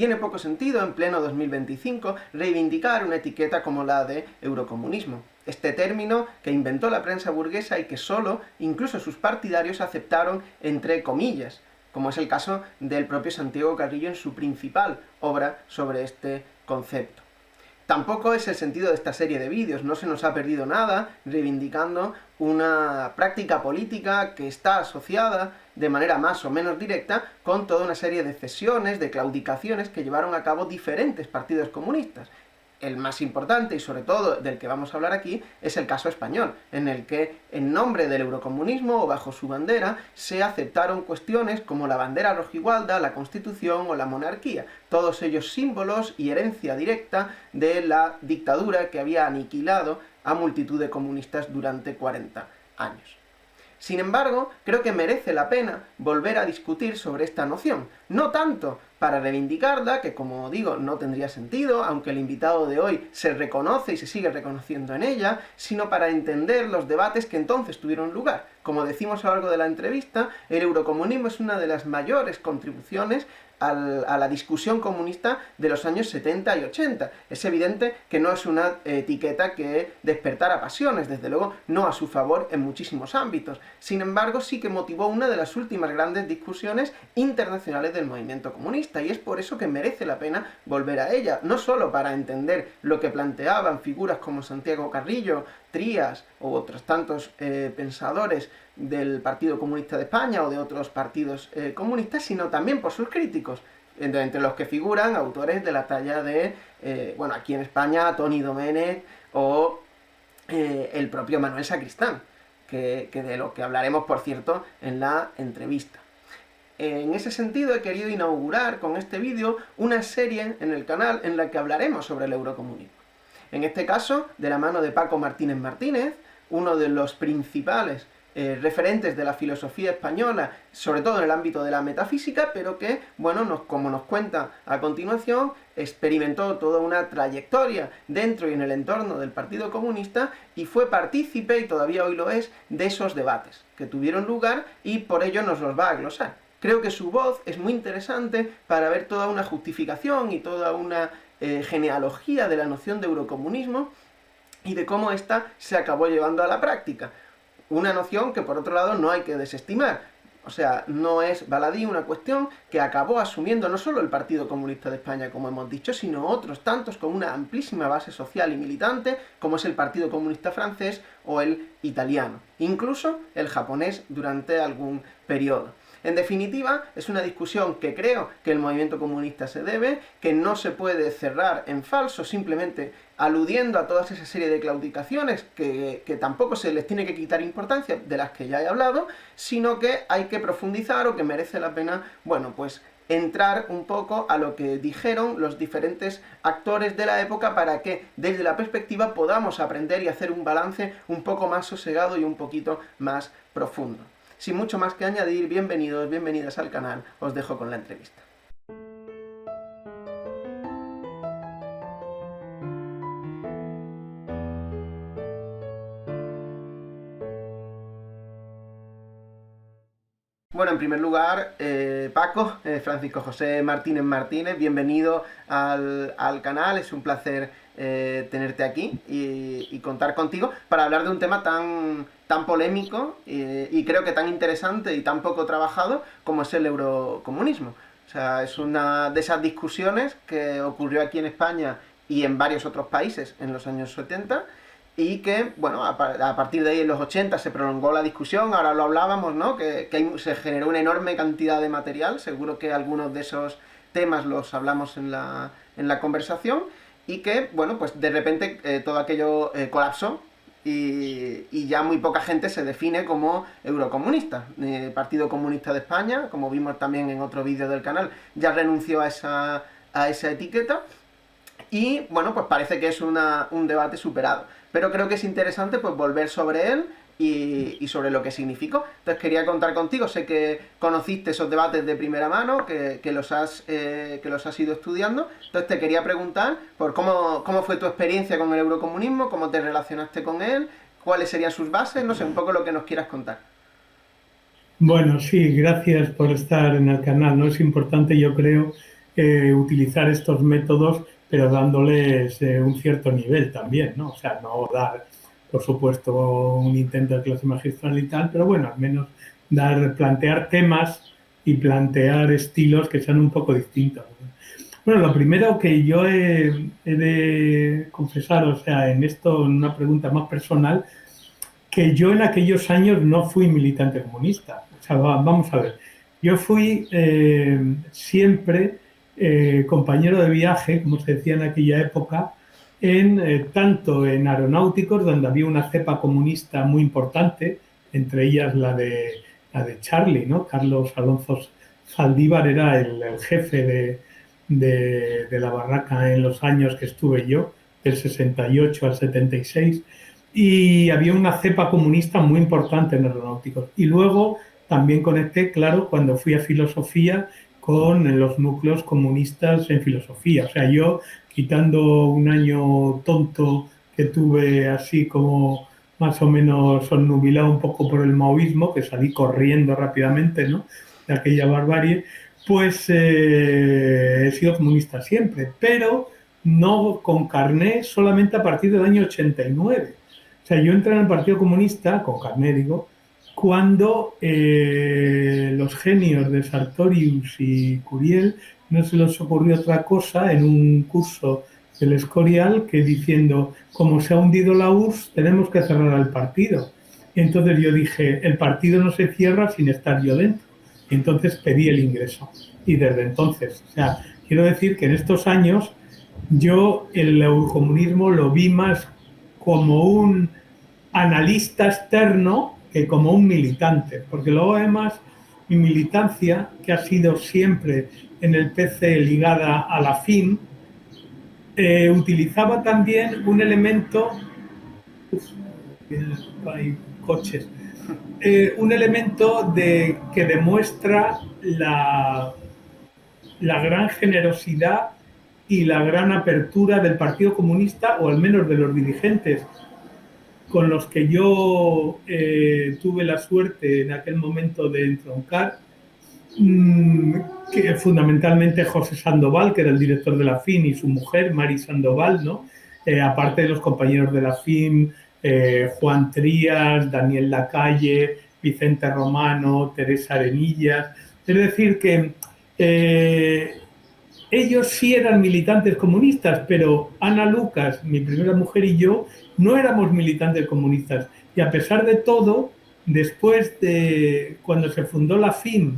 tiene poco sentido en pleno 2025 reivindicar una etiqueta como la de eurocomunismo. Este término que inventó la prensa burguesa y que solo, incluso sus partidarios, aceptaron entre comillas, como es el caso del propio Santiago Carrillo en su principal obra sobre este concepto. Tampoco es el sentido de esta serie de vídeos, no se nos ha perdido nada reivindicando una práctica política que está asociada de manera más o menos directa con toda una serie de cesiones, de claudicaciones que llevaron a cabo diferentes partidos comunistas. El más importante, y sobre todo del que vamos a hablar aquí, es el caso español, en el que en nombre del eurocomunismo o bajo su bandera se aceptaron cuestiones como la bandera rojigualda, la Constitución o la monarquía, todos ellos símbolos y herencia directa de la dictadura que había aniquilado a multitud de comunistas durante 40 años. Sin embargo, creo que merece la pena volver a discutir sobre esta noción, no tanto para reivindicarla, que como digo, no tendría sentido, aunque el invitado de hoy se reconoce y se sigue reconociendo en ella, sino para entender los debates que entonces tuvieron lugar. Como decimos a lo largo de la entrevista, el eurocomunismo es una de las mayores contribuciones a la discusión comunista de los años 70 y 80. Es evidente que no es una etiqueta que despertara pasiones, desde luego no a su favor en muchísimos ámbitos. Sin embargo, sí que motivó una de las últimas grandes discusiones internacionales del movimiento comunista, y es por eso que merece la pena volver a ella, no solo para entender lo que planteaban figuras como Santiago Carrillo, Trías u otros tantos pensadores del Partido Comunista de España o de otros partidos comunistas, sino también por sus críticos, entre los que figuran autores de la talla de, bueno, aquí en España, Toni Domènech o el propio Manuel Sacristán, que de lo que hablaremos, por cierto, en la entrevista. En ese sentido he querido inaugurar con este vídeo una serie en el canal en la que hablaremos sobre el eurocomunismo. En este caso, de la mano de Paco Martínez Martínez, uno de los principales referentes de la filosofía española, sobre todo en el ámbito de la metafísica, pero que, bueno, como nos cuenta a continuación, experimentó toda una trayectoria dentro y en el entorno del Partido Comunista y fue partícipe, y todavía hoy lo es, de esos debates que tuvieron lugar, y por ello nos los va a glosar. Creo que su voz es muy interesante para ver toda una justificación y toda una genealogía de la noción de eurocomunismo y de cómo ésta se acabó llevando a la práctica. Una noción que, por otro lado, no hay que desestimar. O sea, no es baladí una cuestión que acabó asumiendo no solo el Partido Comunista de España, como hemos dicho, sino otros tantos con una amplísima base social y militante, como es el Partido Comunista francés o el italiano, incluso el japonés durante algún periodo. En definitiva, es una discusión que creo que el movimiento comunista se debe, que no se puede cerrar en falso, simplemente aludiendo a toda esa serie de claudicaciones que tampoco se les tiene que quitar importancia, de las que ya he hablado, sino que hay que profundizar, o que merece la pena, bueno, pues entrar un poco a lo que dijeron los diferentes actores de la época para que desde la perspectiva podamos aprender y hacer un balance un poco más sosegado y un poquito más profundo. Sin mucho más que añadir, bienvenidos, bienvenidas al canal, os dejo con la entrevista. Bueno, en primer lugar, Paco, Francisco José Martínez Martínez, bienvenido al canal, es un placer tenerte aquí y contar contigo para hablar de un tema tan polémico y creo que tan interesante y tan poco trabajado como es el eurocomunismo. O sea, es una de esas discusiones que ocurrió aquí en España y en varios otros países en los años 70, y que, bueno, a partir de ahí en los 80 se prolongó la discusión, ahora lo hablábamos, ¿no? Se generó una enorme cantidad de material, seguro que algunos de esos temas los hablamos en la conversación, y que, bueno, pues de repente todo aquello colapsó, y ya muy poca gente se define como eurocomunista. El Partido Comunista de España, como vimos también en otro vídeo del canal, ya renunció a esa etiqueta, y bueno, pues parece que es un debate superado. Pero creo que es interesante pues volver sobre él y sobre lo que significó. Entonces quería contar contigo, sé que conociste esos debates de primera mano, que los has ido estudiando. Entonces te quería preguntar por cómo fue tu experiencia con el eurocomunismo, cómo te relacionaste con él, cuáles serían sus bases, no sé, un poco lo que nos quieras contar. Bueno, sí, gracias por estar en el canal, ¿no? Es importante, yo creo, utilizar estos métodos, pero dándoles un cierto nivel también, ¿no? O sea, no dar, por supuesto, un intento de clase magistral y tal, pero bueno, al menos plantear temas y plantear estilos que sean un poco distintos. Bueno, lo primero que yo he de confesar, o sea, en esto, en una pregunta más personal, que yo en aquellos años no fui militante comunista. O sea, vamos a ver, yo fui siempre compañero de viaje, como se decía en aquella época, tanto en aeronáuticos, donde había una cepa comunista muy importante, entre ellas la de Charlie, ¿no? Carlos Alonso Saldívar era el jefe de la barraca en los años que estuve yo, del 68 al 76, y había una cepa comunista muy importante en aeronáuticos. Y luego también conecté, claro, cuando fui a filosofía con los núcleos comunistas en filosofía. O sea, yo, quitando un año tonto que tuve así como más o menos obnubilado un poco por el maoísmo, que salí corriendo rápidamente, ¿no? De aquella barbarie, pues he sido comunista siempre, pero no con carné solamente a partir del año 89. O sea, yo entré en el Partido Comunista, con carné digo, cuando los genios de Sartorius y Curiel no se les ocurrió otra cosa en un curso del Escorial que diciendo, como se ha hundido la URSS, tenemos que cerrar el partido. Y entonces yo dije, el partido no se cierra sin estar yo dentro. Y entonces pedí el ingreso. Y desde entonces, o sea, quiero decir que en estos años yo el eurocomunismo lo vi más como un analista externo que como un militante, porque luego además mi militancia, que ha sido siempre en el PC ligada a la FIM, utilizaba también un elemento, hay coches, un elemento que demuestra la gran generosidad y la gran apertura del Partido Comunista, o al menos de los dirigentes con los que yo tuve la suerte en aquel momento de entroncar, que fundamentalmente José Sandoval, que era el director de la FIM, y su mujer, Mari Sandoval, ¿no? Aparte de los compañeros de la FIM, Juan Trías, Daniel Lacalle, Vicente Romano, Teresa Arenillas. Es decir, que ellos sí eran militantes comunistas, pero Ana Lucas, mi primera mujer, y yo no éramos militantes comunistas. Y a pesar de todo, después de cuando se fundó la FIM,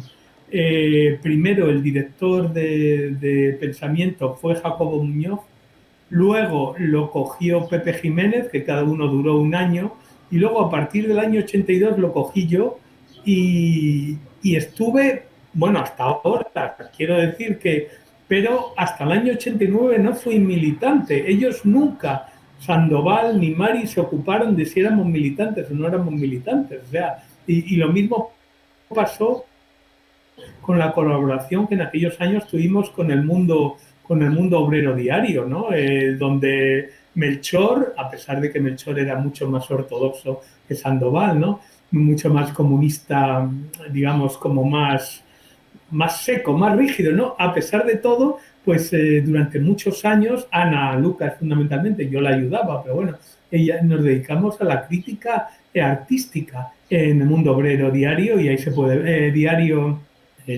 primero el director de pensamiento fue Jacobo Muñoz, luego lo cogió Pepe Jiménez, que cada uno duró un año, y luego a partir del año 82 lo cogí yo y estuve, bueno, hasta ahora, quiero decir que, pero hasta el año 89 no fui militante. Ellos nunca, Sandoval ni Mari, se ocuparon de si éramos militantes o no éramos militantes. O sea, y lo mismo pasó con la colaboración que en aquellos años tuvimos con el mundo obrero diario, ¿no? Donde Melchor, a pesar de que Melchor era mucho más ortodoxo que Sandoval, ¿no? Mucho más comunista, digamos, como más seco, más rígido, ¿no? A pesar de todo, pues durante muchos años, Ana Lucas fundamentalmente, yo la ayudaba, pero bueno, ella nos dedicamos a la crítica artística en el mundo obrero diario y ahí se puede, diario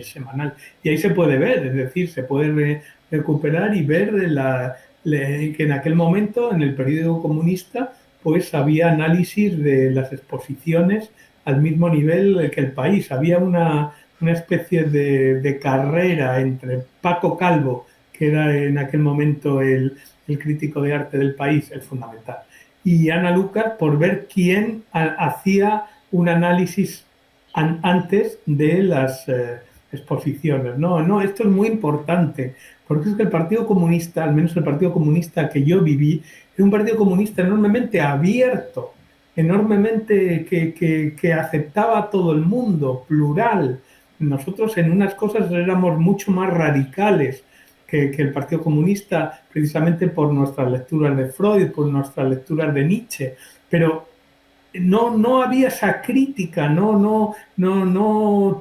semanal, y ahí se puede ver, es decir, se puede recuperar y ver que en aquel momento, en el periodo comunista, pues había análisis de las exposiciones al mismo nivel que el país. Había una especie de carrera entre Paco Calvo, que era en aquel momento el crítico de arte del país, el fundamental, y Ana Lucas por ver quién hacía un análisis antes de las exposiciones. No, no, esto es muy importante, porque es que el Partido Comunista, al menos el Partido Comunista que yo viví, era un Partido Comunista enormemente abierto, enormemente que aceptaba a todo el mundo, plural. Nosotros en unas cosas éramos mucho más radicales que el Partido Comunista, precisamente por nuestras lecturas de Freud, por nuestras lecturas de Nietzsche, pero no había esa crítica, no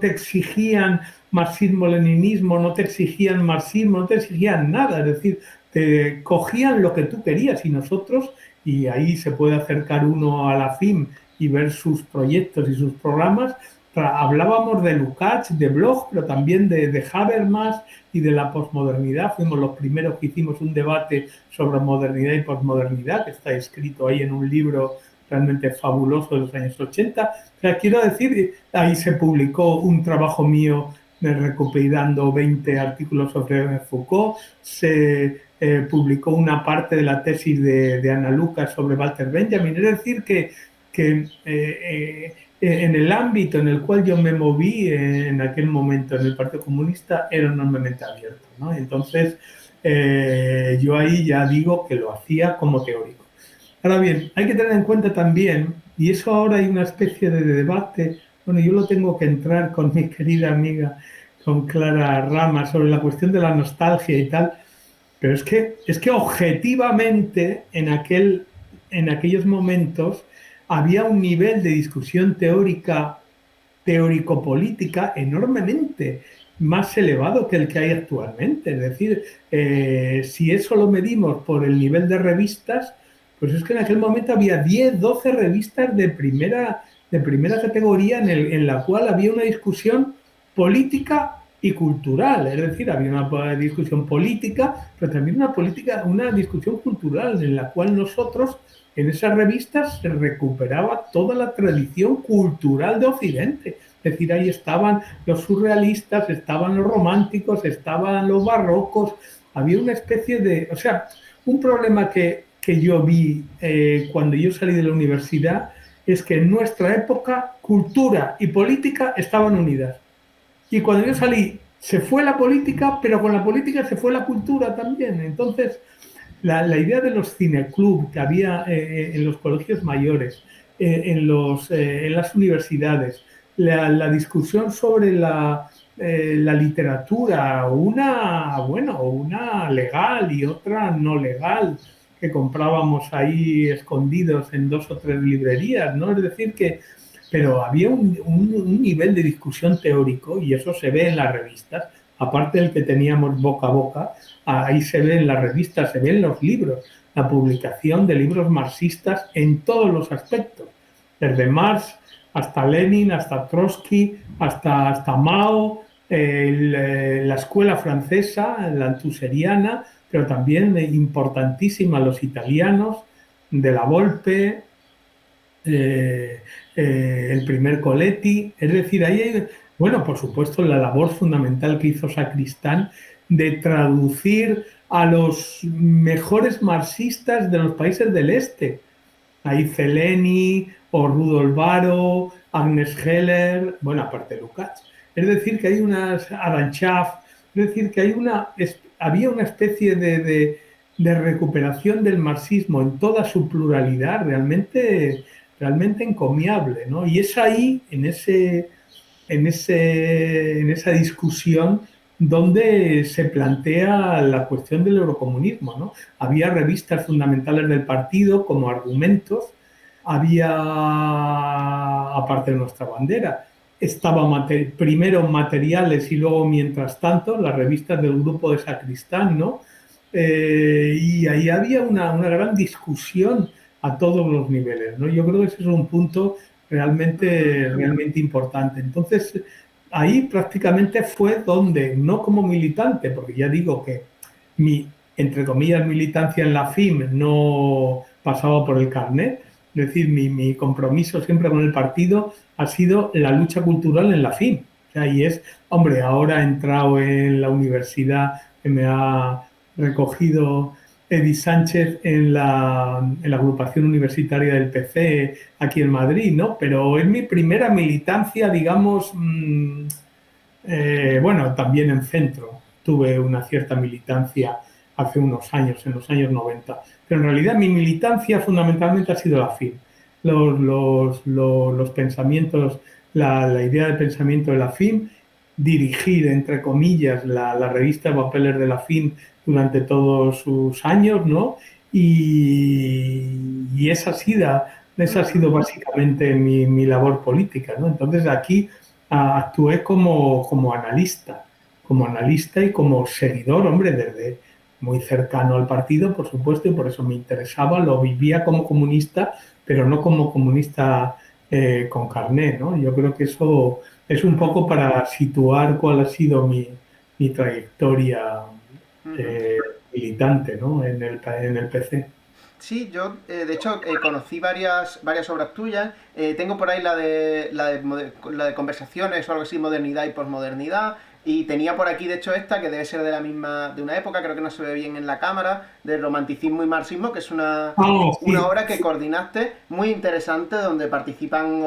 te exigían marxismo-leninismo, no te exigían marxismo, no te exigían nada, es decir, te cogían lo que tú querías y nosotros, y ahí se puede acercar uno a la FIM y ver sus proyectos y sus programas. Hablábamos de Lukács, de Bloch, pero también de Habermas y de la posmodernidad. Fuimos los primeros que hicimos un debate sobre modernidad y posmodernidad, que está escrito ahí en un libro realmente fabuloso de los años 80. O sea, quiero decir, ahí se publicó un trabajo mío recopilando 20 artículos sobre Foucault, se publicó una parte de la tesis de Ana Lucas sobre Walter Benjamin. Es decir, que en el ámbito en el cual yo me moví en aquel momento en el Partido Comunista era enormemente abierto, ¿no? Entonces, yo ahí ya digo que lo hacía como teórico. Ahora bien, hay que tener en cuenta también, y eso ahora hay una especie de debate, bueno, yo lo tengo que entrar con mi querida amiga, con Clara Rama, sobre la cuestión de la nostalgia y tal, pero es que objetivamente en aquellos momentos había un nivel de discusión teórica, teórico-política enormemente más elevado que el que hay actualmente. Es decir, si eso lo medimos por el nivel de revistas, pues es que en aquel momento había 10, 12 revistas de primera categoría en la cual había una discusión política y cultural. Es decir, había una discusión política, pero también una discusión cultural en la cual nosotros, en esas revistas, se recuperaba toda la tradición cultural de Occidente. Es decir, ahí estaban los surrealistas, estaban los románticos, estaban los barrocos. Había una especie de... O sea, un problema que yo vi cuando yo salí de la universidad es que en nuestra época cultura y política estaban unidas. Y cuando yo salí, se fue la política, pero con la política se fue la cultura también. Entonces, la idea de los cineclub que había en los colegios mayores, en las universidades, la discusión sobre la literatura, una legal y otra no legal, que comprábamos ahí escondidos en 2 o 3 librerías, ¿no? Es decir, pero había un nivel de discusión teórico, y eso se ve en las revistas, aparte del que teníamos boca a boca, ahí se ve en las revistas, se ve en los libros, la publicación de libros marxistas en todos los aspectos, desde Marx hasta Lenin, hasta Trotsky, hasta Mao, la escuela francesa, la antuseriana, pero también importantísima los italianos, de la Volpe, el primer Coletti. Es decir, ahí hay, bueno, por supuesto, la labor fundamental que hizo Sacristán de traducir a los mejores marxistas de los países del este. Ahí Zeleny, o Rudolf Baro, Agnes Heller, bueno, aparte de Lukács. Es decir, que hay unas Aranchaf, es decir, que había una especie de recuperación del marxismo en toda su pluralidad realmente encomiable, ¿no? Y es ahí, en esa discusión, donde se plantea la cuestión del eurocomunismo, ¿no? Había revistas fundamentales del partido como argumentos, había, aparte de nuestra bandera, estaba primero materiales y luego, mientras tanto, las revistas del grupo de Sacristán, ¿no? Y ahí había una gran discusión a todos los niveles, ¿no? Yo creo que ese es un punto realmente importante. Entonces, ahí prácticamente fue donde, no como militante, porque ya digo que mi, entre comillas, militancia en la FIM no pasaba por el carnet, es decir, mi compromiso siempre con el partido ha sido la lucha cultural en la FIM. O sea, y hombre, ahora he entrado en la universidad que me ha recogido Edi Sánchez en la agrupación universitaria del PC aquí en Madrid, ¿no? Pero es mi primera militancia, digamos, bueno, también en centro. Tuve una cierta militancia hace unos años, en los años 90. Pero en realidad mi militancia fundamentalmente ha sido la FIM. Los pensamientos, la idea de pensamiento de la FIM, dirigir, entre comillas, la revista de papeles de la FIM durante todos sus años, ¿no? Y esa ha sido esa ha sido básicamente mi labor política, ¿no? Entonces aquí actué como analista y como seguidor, hombre, desde muy cercano al partido, por supuesto, y por eso me interesaba, lo vivía como comunista, pero no como comunista con carné, ¿no? Yo creo que eso es un Ujú, poco para situar cuál ha sido mi trayectoria ujú. eh, militante, ¿no? En el PC. Sí, yo de hecho conocí varias obras tuyas. Tengo por ahí la de conversaciones o algo así, modernidad y posmodernidad. Y tenía por aquí, de hecho, esta que debe ser de la misma, de una época, creo que no se ve bien en la cámara, de romanticismo y marxismo, que es Ah, una sí, obra que coordinaste muy interesante, donde participan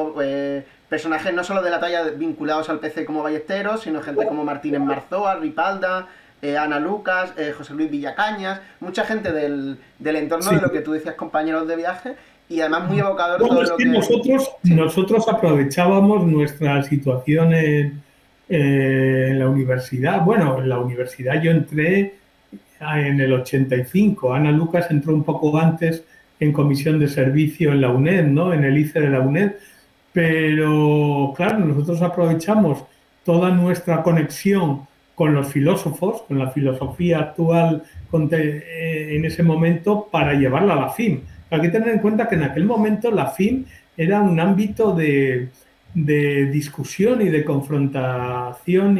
personajes no solo de la talla vinculados al PC como Ballesteros, sino gente como Martínez Marzoa, Ripalda, Ana Lucas, José Luis Villacañas, mucha gente del entorno de sí. lo que tú decías, compañeros de viaje, y además muy evocador Bueno, todo es lo que que... Sí. nosotros aprovechábamos nuestra situación en la universidad. Bueno, en la universidad yo entré en el 85. Ana Lucas entró un poco antes en comisión de servicio en la UNED, ¿no? En el ICE de la UNED. Pero claro, nosotros aprovechamos toda nuestra conexión con los filósofos, con la filosofía actual en ese momento para llevarla a la FIM. Hay que tener en cuenta que en aquel momento la FIM era un ámbito de discusión y de confrontación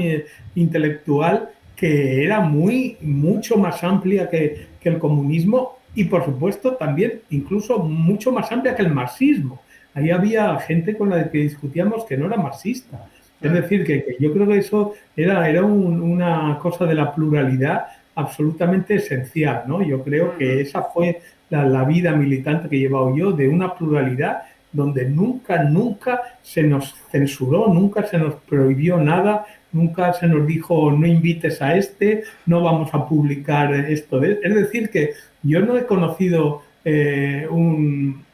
intelectual que era mucho más amplia que el comunismo y, por supuesto, también incluso mucho más amplia que el marxismo. Ahí había gente con la que discutíamos que no era marxista. Es Claro. decir, que yo creo que eso era una cosa de la pluralidad absolutamente esencial, ¿no? Yo creo que Ujú. esa fue la vida militante que he llevado yo, de una pluralidad donde nunca se nos censuró, nunca se nos prohibió nada, nunca se nos dijo no invites a este, no vamos a publicar esto. Es decir, que yo no he conocido un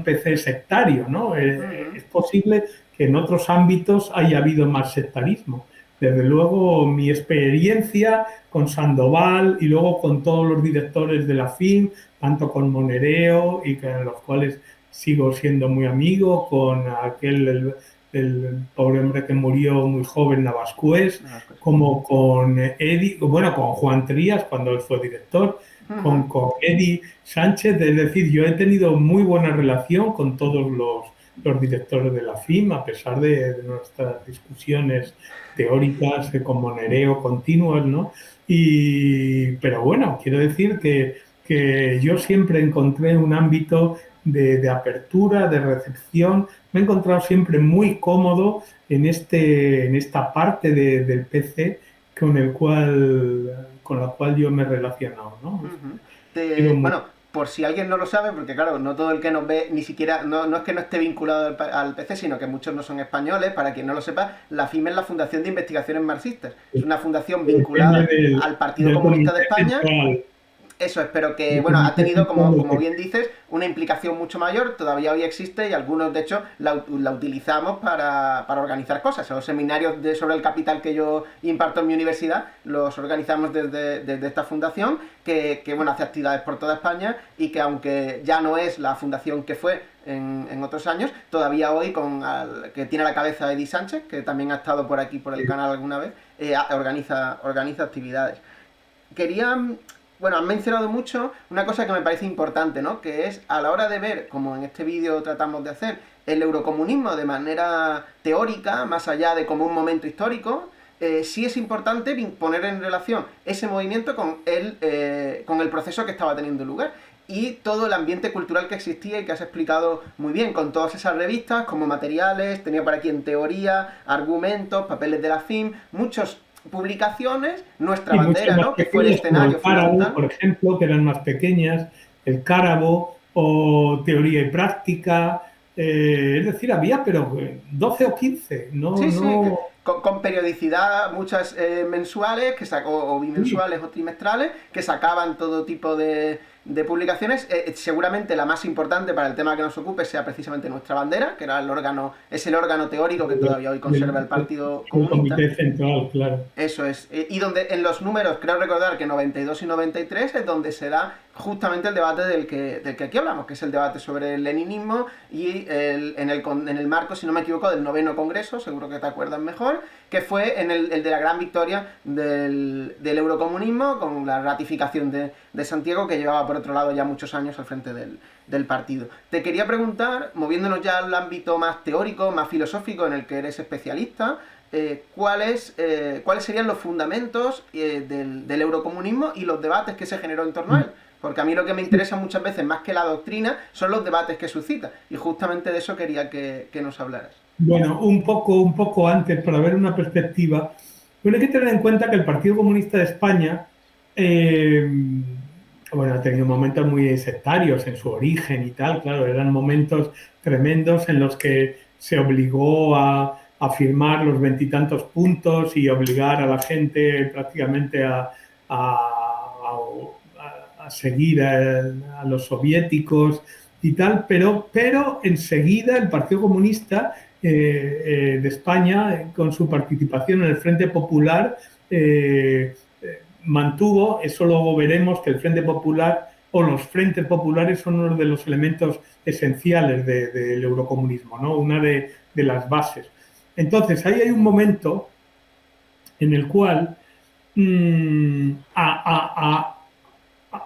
PC sectario, ¿no? Ujú. Es posible que en otros ámbitos haya habido más sectarismo. Desde luego, mi experiencia con Sandoval y luego con todos los directores de la FIM, tanto con Monereo y con los cuales sigo siendo muy amigo, con el pobre hombre que murió muy joven, Navascués, Ah, pues. como con Eddie, bueno, con Juan Trías cuando él fue director, Ujú. con Eddie Sánchez, es decir, yo he tenido muy buena relación con todos los directores de la FIM, a pesar de nuestras discusiones teóricas con Monereo continuas, ¿no? Pero bueno, quiero decir que yo siempre encontré un ámbito de apertura, de recepción, me he encontrado siempre muy cómodo en esta parte del PC con la cual yo me he relacionado, ¿no? Ujú. Ha sido muy... Bueno, por si alguien no lo sabe, porque claro, no todo el que nos ve ni siquiera, no es que no esté vinculado al PC, sino que muchos no son españoles, para quien no lo sepa, la FIME es la Fundación de Investigaciones Marxistas. Es una fundación Depende vinculada al Partido del Comunista de Comité España. Central, Eso es, pero que, del bueno, ha Comité tenido, Central del como bien PC. dices, una implicación mucho mayor, todavía hoy existe y algunos, de hecho, la utilizamos para organizar cosas. Los seminarios sobre el capital que yo imparto en mi universidad los organizamos desde esta fundación, bueno, hace actividades por toda España y que aunque ya no es la fundación que fue en otros años, todavía hoy, que tiene a la cabeza Eddie Sánchez, que también ha estado por aquí, por el canal alguna vez, organiza actividades. Quería, bueno, han mencionado mucho una cosa que me parece importante, ¿no? Que es a la hora de ver, como en este vídeo tratamos de hacer, el eurocomunismo de manera teórica, más allá de como un momento histórico, sí es importante poner en relación ese movimiento con el proceso que estaba teniendo lugar y todo el ambiente cultural que existía y que has explicado muy bien, con todas esas revistas como materiales, tenía por aquí en teoría, argumentos, papeles de la FIM, muchos publicaciones, nuestra Y mucho bandera, más ¿no? Que fue el pequeñas como escenario el Cárabo, fundamental. por ejemplo, que eran más pequeñas, el Cárabo o Teoría y Práctica, es decir, había pero 12 o 15, Sí, sí, no, con periodicidad, muchas mensuales o sí, bimensuales o trimestrales, que sacaban todo tipo de publicaciones. Seguramente la más importante para el tema que nos ocupe sea precisamente nuestra bandera, que era es el órgano teórico que todavía hoy conserva el Partido el Comunista. Comité Central, claro. Eso es. Y donde en los números, creo recordar que 92 y 93 es donde se da justamente el debate del que aquí hablamos, que es el debate sobre el leninismo y en el marco, si no me equivoco, del 9º Congreso, seguro que te acuerdas mejor, que fue el de la gran victoria del eurocomunismo con la ratificación de Santiago, que llevaba por otro lado ya muchos años al frente del partido. Te quería preguntar, moviéndonos ya al ámbito más teórico, más filosófico en el que eres especialista, cuáles serían los fundamentos del eurocomunismo y los debates que se generó en torno a él. Porque a mí lo que me interesa muchas veces, más que la doctrina, son los debates que suscita. Y justamente de eso quería que nos hablaras. Bueno, un poco antes, para ver una perspectiva, pero hay que tener en cuenta que el Partido Comunista de España, eh, bueno, ha tenido momentos muy sectarios en su origen y tal, claro, eran momentos tremendos en los que se obligó a firmar los veintitantos puntos y obligar a la gente prácticamente a seguir a los soviéticos y tal, pero enseguida el Partido Comunista de España, con su participación en el Frente Popular, mantuvo, eso luego veremos, que el Frente Popular o los frentes populares son uno de los elementos esenciales del eurocomunismo, ¿no? Una de las bases. Entonces, ahí hay un momento en el cual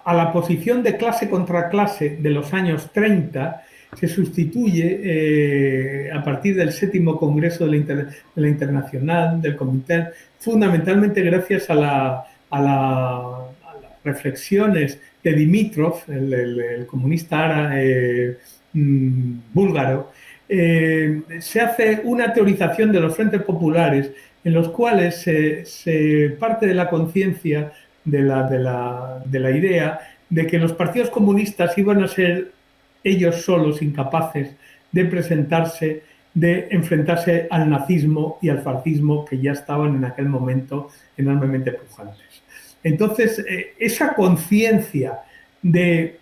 a la posición de clase contra clase de los años 30 se sustituye a partir del 7º Congreso de la Internacional, del Comité, fundamentalmente gracias a las reflexiones de Dimitrov, el comunista búlgaro. Se hace una teorización de los frentes populares en los cuales se parte de la conciencia de la idea de que los partidos comunistas iban a ser ellos solos incapaces de presentarse, de enfrentarse al nazismo y al fascismo, que ya estaban en aquel momento enormemente pujantes. Entonces, esa conciencia de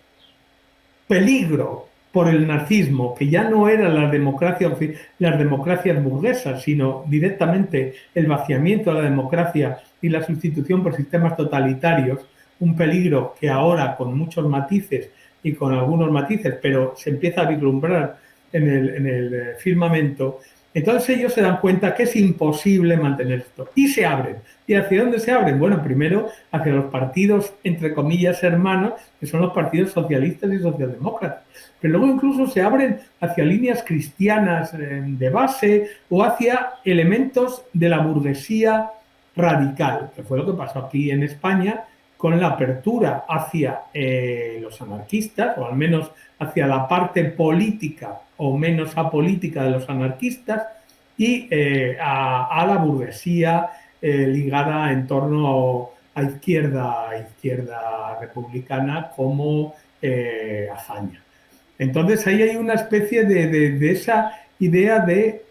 peligro por el nazismo, que ya no eran las democracias burguesas, sino directamente el vaciamiento de la democracia y la sustitución por sistemas totalitarios, un peligro que ahora, con muchos matices y con algunos matices, pero se empieza a vislumbrar en el firmamento. Entonces ellos se dan cuenta que es imposible mantener esto y se abren. ¿Y hacia dónde se abren? Bueno, primero hacia los partidos, entre comillas, hermanos, que son los partidos socialistas y socialdemócratas. Pero luego incluso se abren hacia líneas cristianas de base o hacia elementos de la burguesía radical, que fue lo que pasó aquí en España con la apertura hacia los anarquistas, o al menos hacia la parte política o menos apolítica de los anarquistas, y a la burguesía ligada en torno a izquierda republicana como Azaña. Entonces ahí hay una especie de esa idea de,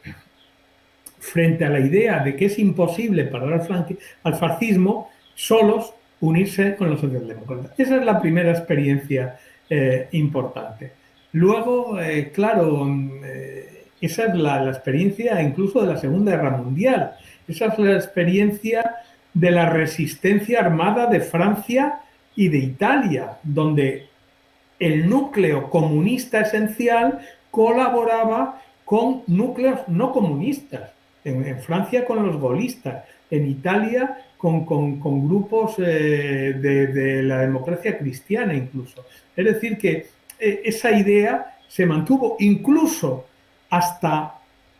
frente a la idea de que es imposible parar al fascismo, solos unirse con los socialdemócratas. Esa es la primera experiencia importante. Luego, claro, esa es la experiencia incluso de la Segunda Guerra Mundial. Esa es la experiencia de la resistencia armada de Francia y de Italia, donde el núcleo comunista esencial colaboraba con núcleos no comunistas. En Francia con los gaullistas, en Italia con grupos de la democracia cristiana incluso. Es decir, que esa idea se mantuvo incluso hasta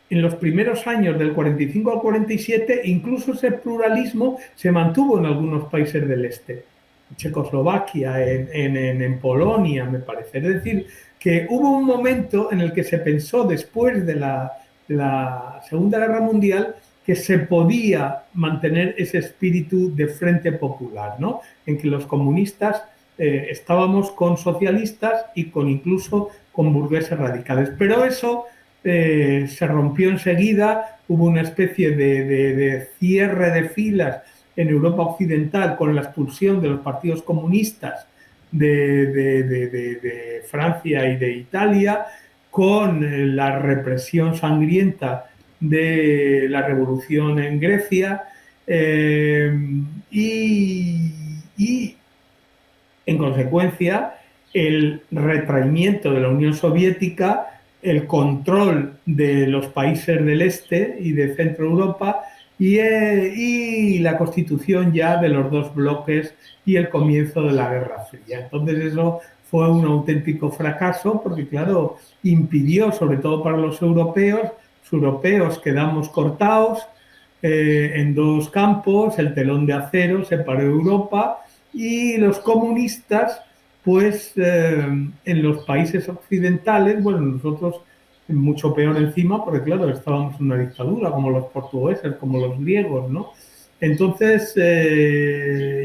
en los primeros años del 45 al 47, incluso ese pluralismo se mantuvo en algunos países del este. En Checoslovaquia, en Polonia, me parece. Es decir, que hubo un momento en el que se pensó, después de la Segunda Guerra Mundial, que se podía mantener ese espíritu de frente popular, ¿no? En que los comunistas estábamos con socialistas y incluso con burgueses radicales. Pero eso se rompió enseguida, hubo una especie de cierre de filas en Europa Occidental con la expulsión de los partidos comunistas de Francia y de Italia, con la represión sangrienta de la revolución en Grecia y En consecuencia, el retraimiento de la Unión Soviética, el control de los países del este y de Centro Europa y la constitución ya de los dos bloques y el comienzo de la Guerra Fría. Entonces eso fue un auténtico fracaso porque, claro, impidió, sobre todo para los europeos quedamos cortados en dos campos, el telón de acero separó Europa y los comunistas, pues en los países occidentales, bueno, nosotros mucho peor encima, porque claro, estábamos en una dictadura, como los portugueses, como los griegos, ¿no? Entonces,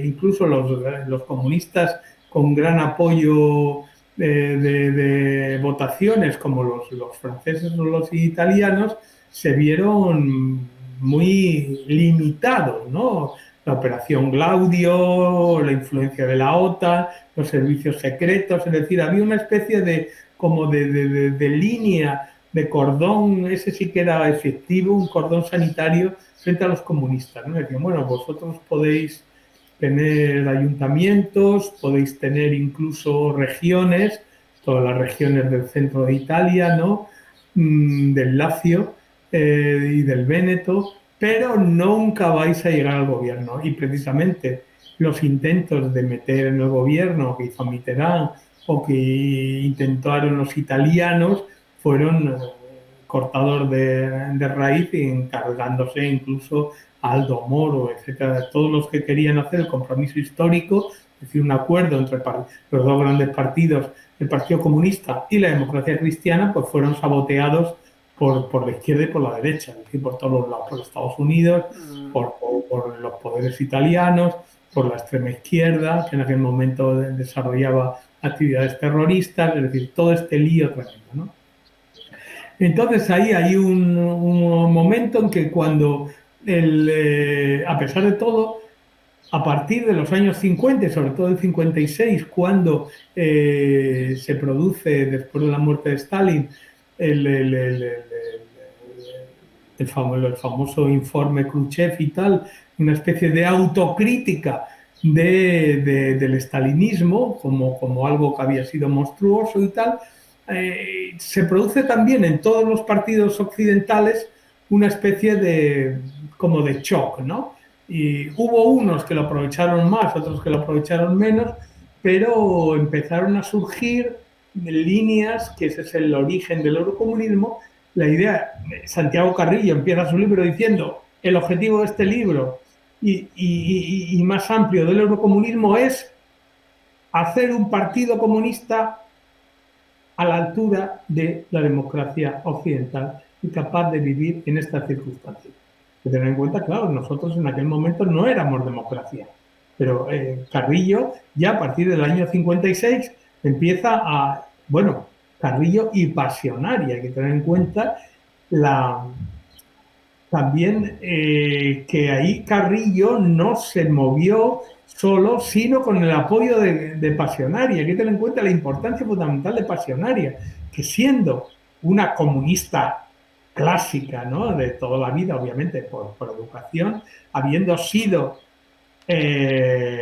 incluso los comunistas con gran apoyo de votaciones, como los franceses o los italianos, se vieron muy limitados, ¿no? La operación Glaudio, la influencia de la OTAN, los servicios secretos, es decir, había una especie de como de línea, de cordón, ese sí que era efectivo, un cordón sanitario frente a los comunistas, ¿no? Decían, bueno, vosotros podéis tener ayuntamientos, podéis tener incluso regiones, todas las regiones del centro de Italia, ¿no? Del Lacio y del Véneto, pero nunca vais a llegar al gobierno. Y precisamente los intentos de meter en el gobierno que hizo Mitterrand o que intentaron los italianos fueron cortador de raíz y encargándose incluso a Aldo Moro, etcétera, todos los que querían hacer el compromiso histórico, es decir, un acuerdo entre los dos grandes partidos, el Partido Comunista y la democracia cristiana, pues fueron saboteados por la izquierda y por la derecha, es decir, por todos los lados, por Estados Unidos, por los poderes italianos, por la extrema izquierda, que en aquel momento desarrollaba actividades terroristas, es decir, todo este lío tremendo, ¿no? Entonces ahí hay un momento en que cuando, a pesar de todo, a partir de los años 50, sobre todo el 56, cuando se produce, después de la muerte de Stalin, el, el, el, el, el famoso informe Khrushchev y tal, una especie de autocrítica del estalinismo como algo que había sido monstruoso y tal, se produce también en todos los partidos occidentales una especie como de shock, ¿no? Y hubo unos que lo aprovecharon más, otros que lo aprovecharon menos, pero empezaron a surgir líneas, que ese es el origen del eurocomunismo. La idea, Santiago Carrillo empieza su libro diciendo, el objetivo de este libro y más amplio del eurocomunismo es hacer un partido comunista a la altura de la democracia occidental y capaz de vivir en estas circunstancias. Hay que tener en cuenta, claro, nosotros en aquel momento no éramos democracia, pero Carrillo ya a partir del año 56 empieza a, bueno, Carrillo y Pasionaria, hay que tener en cuenta también que ahí Carrillo no se movió solo, sino con el apoyo de Pasionaria. Hay que tener en cuenta la importancia fundamental de Pasionaria, que siendo una comunista clásica, ¿no?, de toda la vida, obviamente por educación, habiendo sido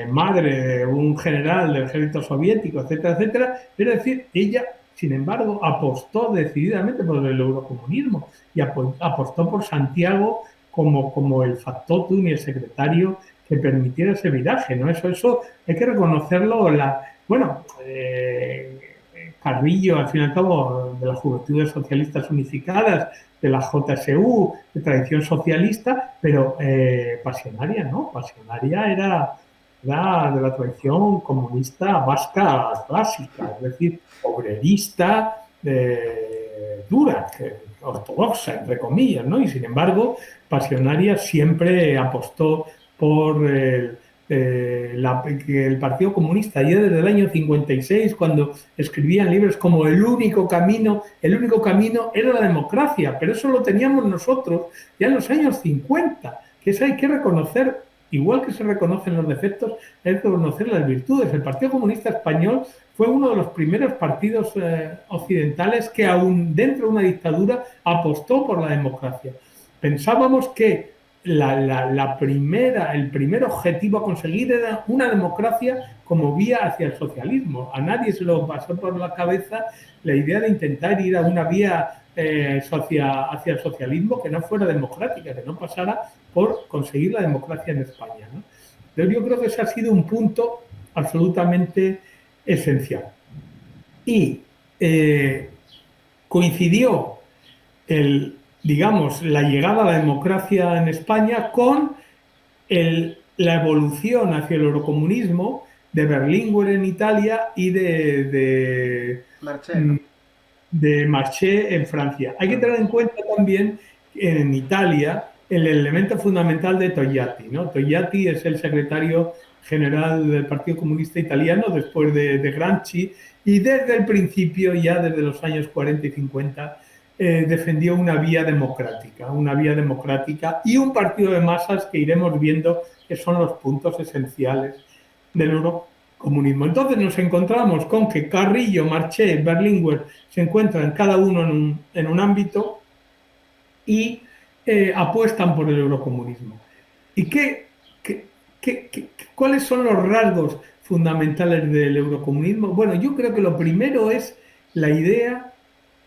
madre de un general del ejército soviético, etcétera, etcétera, es decir, ella, sin embargo, apostó decididamente por el eurocomunismo y apostó por Santiago como el factotum y el secretario que permitiera ese viraje, ¿no? Eso hay que reconocerlo. Carrillo, al fin y al cabo, de las Juventudes Socialistas Unificadas, de la JSU, de tradición socialista, pero Pasionaria, ¿no? Pasionaria era de la tradición comunista vasca clásica, es decir, obrerista, dura, ortodoxa, entre comillas, ¿no? Y sin embargo, Pasionaria siempre apostó por que el Partido Comunista, ya desde el año 56, cuando escribían libros como el único camino era la democracia, pero eso lo teníamos nosotros ya en los años 50, que eso hay que reconocer, igual que se reconocen los defectos, hay que reconocer las virtudes. El Partido Comunista Español fue uno de los primeros partidos occidentales que aún dentro de una dictadura apostó por la democracia. Pensábamos que el primer objetivo a conseguir era una democracia como vía hacia el socialismo. A nadie se lo pasó por la cabeza la idea de intentar ir a una vía hacia el socialismo que no fuera democrática, que no pasara por conseguir la democracia en España, ¿no? Entonces yo creo que ese ha sido un punto absolutamente esencial. Y coincidió digamos, la llegada a la democracia en España con la evolución hacia el eurocomunismo de Berlinguer en Italia y Marché, ¿no? de Marché en Francia. Hay que tener en cuenta también en Italia el elemento fundamental de Togliatti, ¿no? Togliatti es el secretario general del Partido Comunista Italiano después de Gramsci, y desde el principio, ya desde los años 40 y 50, defendió una vía democrática y un partido de masas que iremos viendo que son los puntos esenciales del eurocomunismo. Entonces nos encontramos con que Carrillo, Marché, Berlinguer se encuentran cada uno en un ámbito y apuestan por el eurocomunismo. ¿Y cuáles son los rasgos fundamentales del eurocomunismo? Bueno, yo creo que lo primero es la idea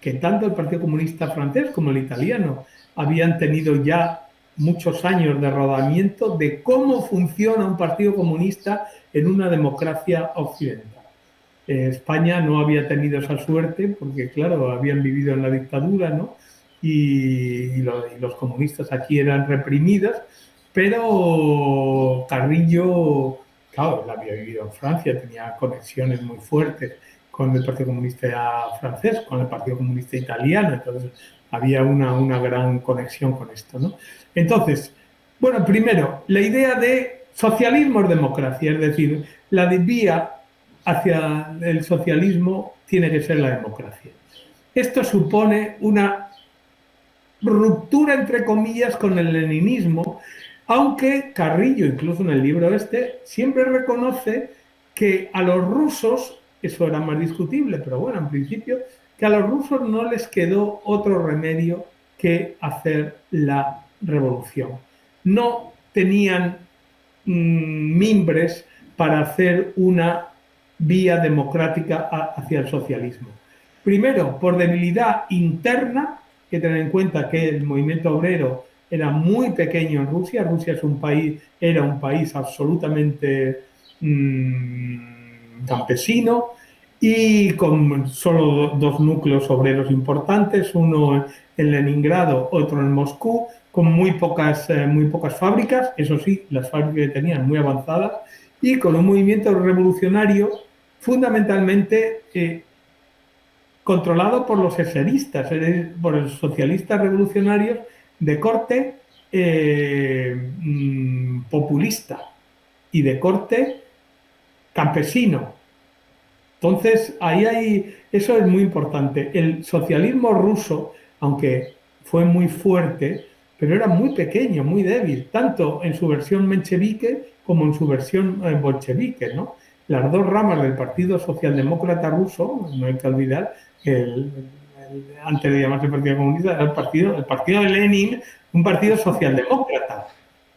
que tanto el Partido Comunista francés como el italiano habían tenido ya muchos años de rodamiento de cómo funciona un partido comunista en una democracia occidental. España no había tenido esa suerte porque, claro, habían vivido en la dictadura, ¿no? Y los comunistas aquí eran reprimidos, pero Carrillo, claro, él había vivido en Francia, tenía conexiones muy fuertes con el Partido Comunista francés, con el Partido Comunista italiano, entonces había una gran conexión con esto, ¿no? Entonces, bueno, primero, la idea de socialismo es democracia, es decir, la vía hacia el socialismo tiene que ser la democracia. Esto supone una ruptura, entre comillas, con el leninismo, aunque Carrillo, incluso en el libro siempre reconoce que a los rusos, eso era más discutible, pero bueno, en principio, que a los rusos no les quedó otro remedio que hacer la revolución. No tenían mimbres para hacer una vía democrática hacia el socialismo. Primero, por debilidad interna, que tener en cuenta que el movimiento obrero era muy pequeño en Rusia. Rusia era un país absolutamente campesino y con solo dos núcleos obreros importantes, uno en Leningrado, otro en Moscú, con muy pocas fábricas, eso sí, las fábricas que tenían muy avanzadas, y con un movimiento revolucionario fundamentalmente controlado por los eseristas, por los socialistas revolucionarios de corte populista y de corte campesino. Entonces, eso es muy importante. El socialismo ruso, aunque fue muy fuerte, pero era muy pequeño, muy débil, tanto en su versión menchevique como en su versión bolchevique, ¿no? Las dos ramas del Partido Socialdemócrata Ruso, no hay que olvidar que antes de llamarse Partido Comunista, era el partido de Lenin, un partido socialdemócrata.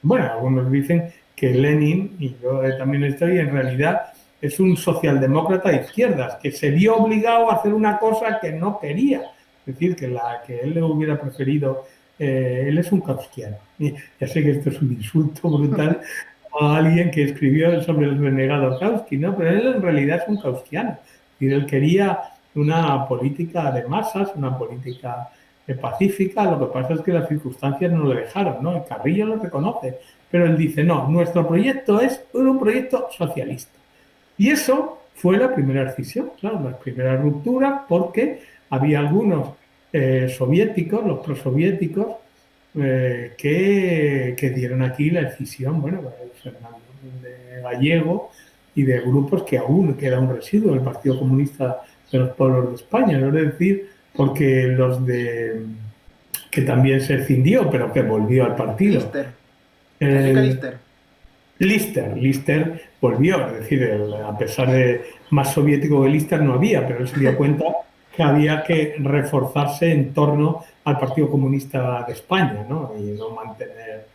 Bueno, algunos dicen que Lenin, y yo también estoy, en realidad es un socialdemócrata de izquierdas, que se vio obligado a hacer una cosa que no quería. Es decir, que él le hubiera preferido, él es un kauskiano. Ya sé que esto es un insulto brutal a alguien que escribió sobre el renegado Kautsky, ¿no? Pero él en realidad es un kauskiano. Y él quería una política de masas, una política pacífica. Lo que pasa es que las circunstancias no le dejaron, ¿no? Y Carrillo lo reconoce, pero él dice, no, nuestro proyecto es un proyecto socialista. Y eso fue la primera decisión, claro, la primera ruptura, porque había algunos soviéticos, los prosoviéticos, que dieron aquí la decisión, bueno, de Gallego y de grupos que aún queda un residuo del Partido Comunista de los Pueblos de España, ¿no? Es decir, porque que también se escindió, pero que volvió al partido. Lister volvió, es decir, a pesar de más soviético que Lister no había, pero él se dio cuenta que había que reforzarse en torno al Partido Comunista de España, ¿no? Y no mantener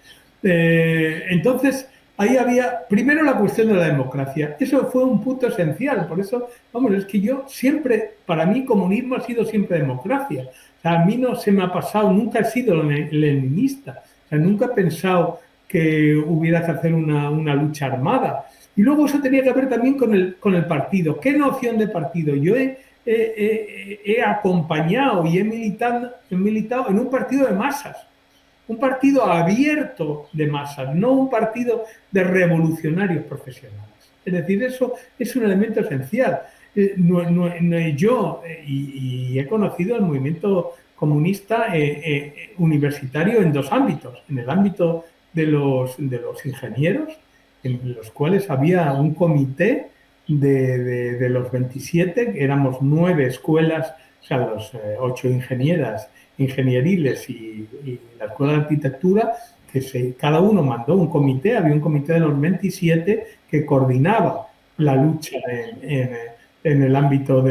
Entonces, ahí había, primero, la cuestión de la democracia. Eso fue un punto esencial. Por eso, vamos, es que yo siempre, para mí, comunismo ha sido siempre democracia. O sea, a mí no se me ha pasado, nunca he sido leninista. O sea, nunca he pensado que hubiera que hacer una lucha armada. Y luego eso tenía que ver también con el partido. ¿Qué noción de partido? Yo he acompañado y he militado en un partido de masas, un partido abierto de masas, no un partido de revolucionarios profesionales. Es decir, eso es un elemento esencial. Yo y he conocido el movimiento comunista universitario en dos ámbitos. En el ámbito de los ingenieros, en los cuales había un comité de los 27, éramos 9 escuelas, o sea, los 8 ingenieriles y la escuela de arquitectura, que cada uno mandó un comité, había un comité de los 27 que coordinaba la lucha en el ámbito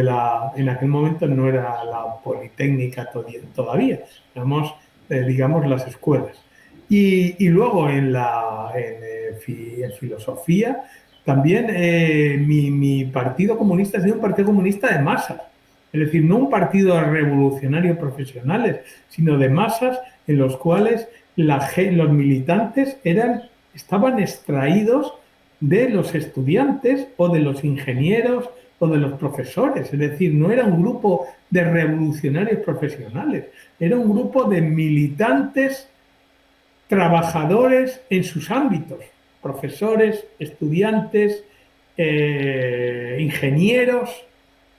en aquel momento no era la Politécnica todavía, éramos, digamos, las escuelas. Y luego en filosofía, también mi partido comunista ha sido un partido comunista de masas. Es decir, no un partido de revolucionarios profesionales, sino de masas en los cuales los militantes estaban extraídos de los estudiantes o de los ingenieros o de los profesores. Es decir, no era un grupo de revolucionarios profesionales, era un grupo de militantes trabajadores en sus ámbitos, profesores, estudiantes, ingenieros.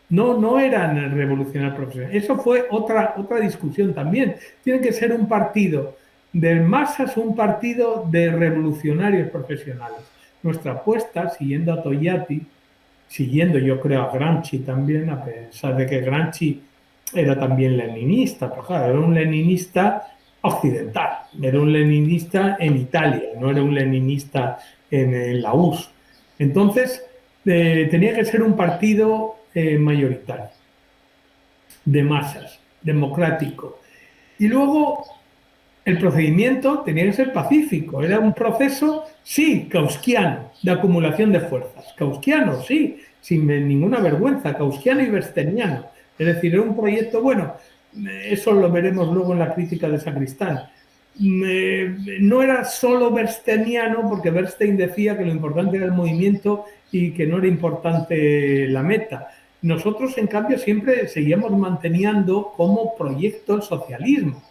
No eran revolucionarios profesionales. Eso fue otra discusión también. Tiene que ser un partido de masas, un partido de revolucionarios profesionales. Nuestra apuesta, siguiendo a Togliatti, siguiendo yo creo a Gramsci también, a pesar de que Gramsci era también leninista, pero claro, era un leninista occidental, era un leninista en Italia, no era un leninista en la URSS. Entonces, tenía que ser un partido mayoritario, de masas, democrático. Y luego el procedimiento tenía que ser pacífico, era un proceso, sí, kauskiano, de acumulación de fuerzas. Kauskiano, sí, sin ninguna vergüenza, kauskiano y bersteniano. Es decir, era un proyecto, bueno, eso lo veremos luego en la crítica de Sacristán. No era solo bersteniano, porque Bernstein decía que lo importante era el movimiento y que no era importante la meta. Nosotros, en cambio, siempre seguíamos manteniendo como proyecto el socialismo.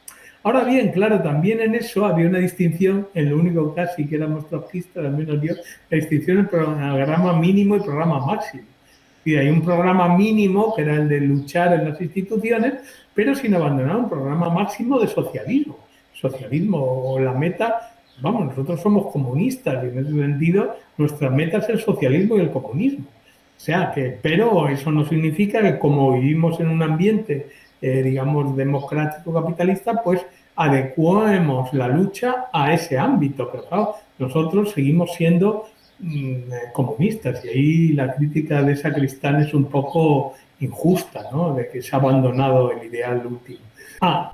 Ahora bien, claro, también en eso había una distinción, en lo único casi que éramos trotskistas, al menos yo, la distinción entre programa mínimo y programa máximo. Y hay un programa mínimo, que era el de luchar en las instituciones, pero sin abandonar un programa máximo de socialismo. Socialismo o la meta, vamos, nosotros somos comunistas y en ese sentido nuestra meta es el socialismo y el comunismo. O sea que, pero eso no significa que como vivimos en un ambiente, digamos, democrático capitalista, pues adecuemos la lucha a ese ámbito. Pero claro, nosotros seguimos siendo comunistas y ahí la crítica de Sacristán es un poco injusta, ¿no? De que se ha abandonado el ideal último.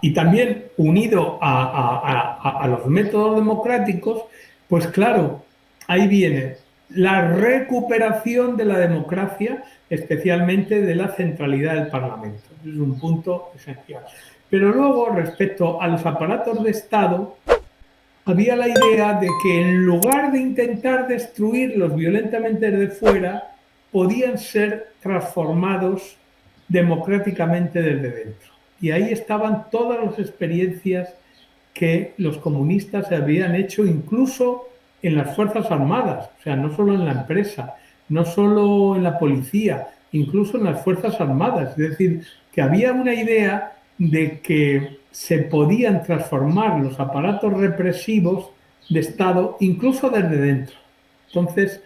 Y también unido a los métodos democráticos, pues claro, ahí viene la recuperación de la democracia, especialmente de la centralidad del Parlamento. Es un punto esencial. Pero luego, respecto a los aparatos de Estado, había la idea de que en lugar de intentar destruirlos violentamente desde fuera, podían ser transformados democráticamente desde dentro. Y ahí estaban todas las experiencias que los comunistas habían hecho incluso en las Fuerzas Armadas, o sea, no solo en la empresa, no solo en la policía, incluso en las Fuerzas Armadas. Es decir, que había una idea de que se podían transformar los aparatos represivos de Estado incluso desde dentro. Entonces,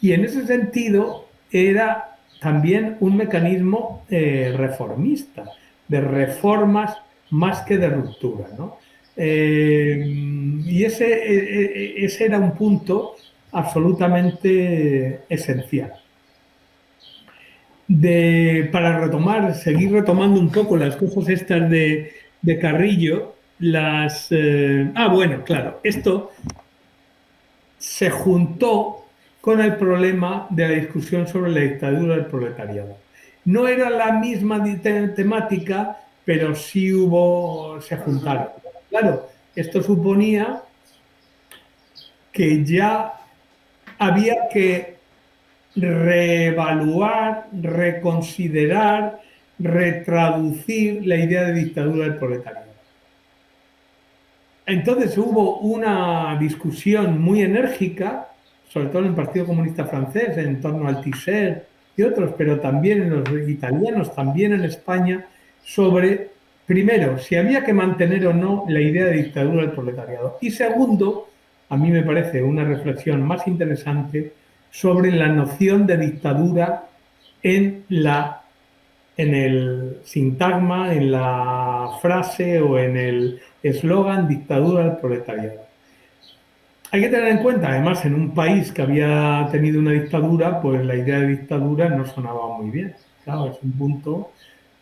y en ese sentido era también un mecanismo reformista, de reformas más que de ruptura, ¿no? Y ese era un punto absolutamente esencial. Para retomar, seguir retomando un poco las cosas estas de Carrillo, bueno, claro, esto se juntó con el problema de la discusión sobre la dictadura del proletariado. No era la misma temática, pero sí se juntaron. Claro, esto suponía que ya había que reevaluar, reconsiderar, retraducir la idea de dictadura del proletariado. Entonces hubo una discusión muy enérgica, sobre todo en el Partido Comunista Francés, en torno al Tisser y otros, pero también en los italianos, también en España, sobre, primero, si había que mantener o no la idea de dictadura del proletariado. Y segundo, a mí me parece una reflexión más interesante sobre la noción de dictadura en el sintagma, en la frase o en el eslogan dictadura del proletariado. Hay que tener en cuenta, además, en un país que había tenido una dictadura, pues la idea de dictadura no sonaba muy bien. Claro, es un punto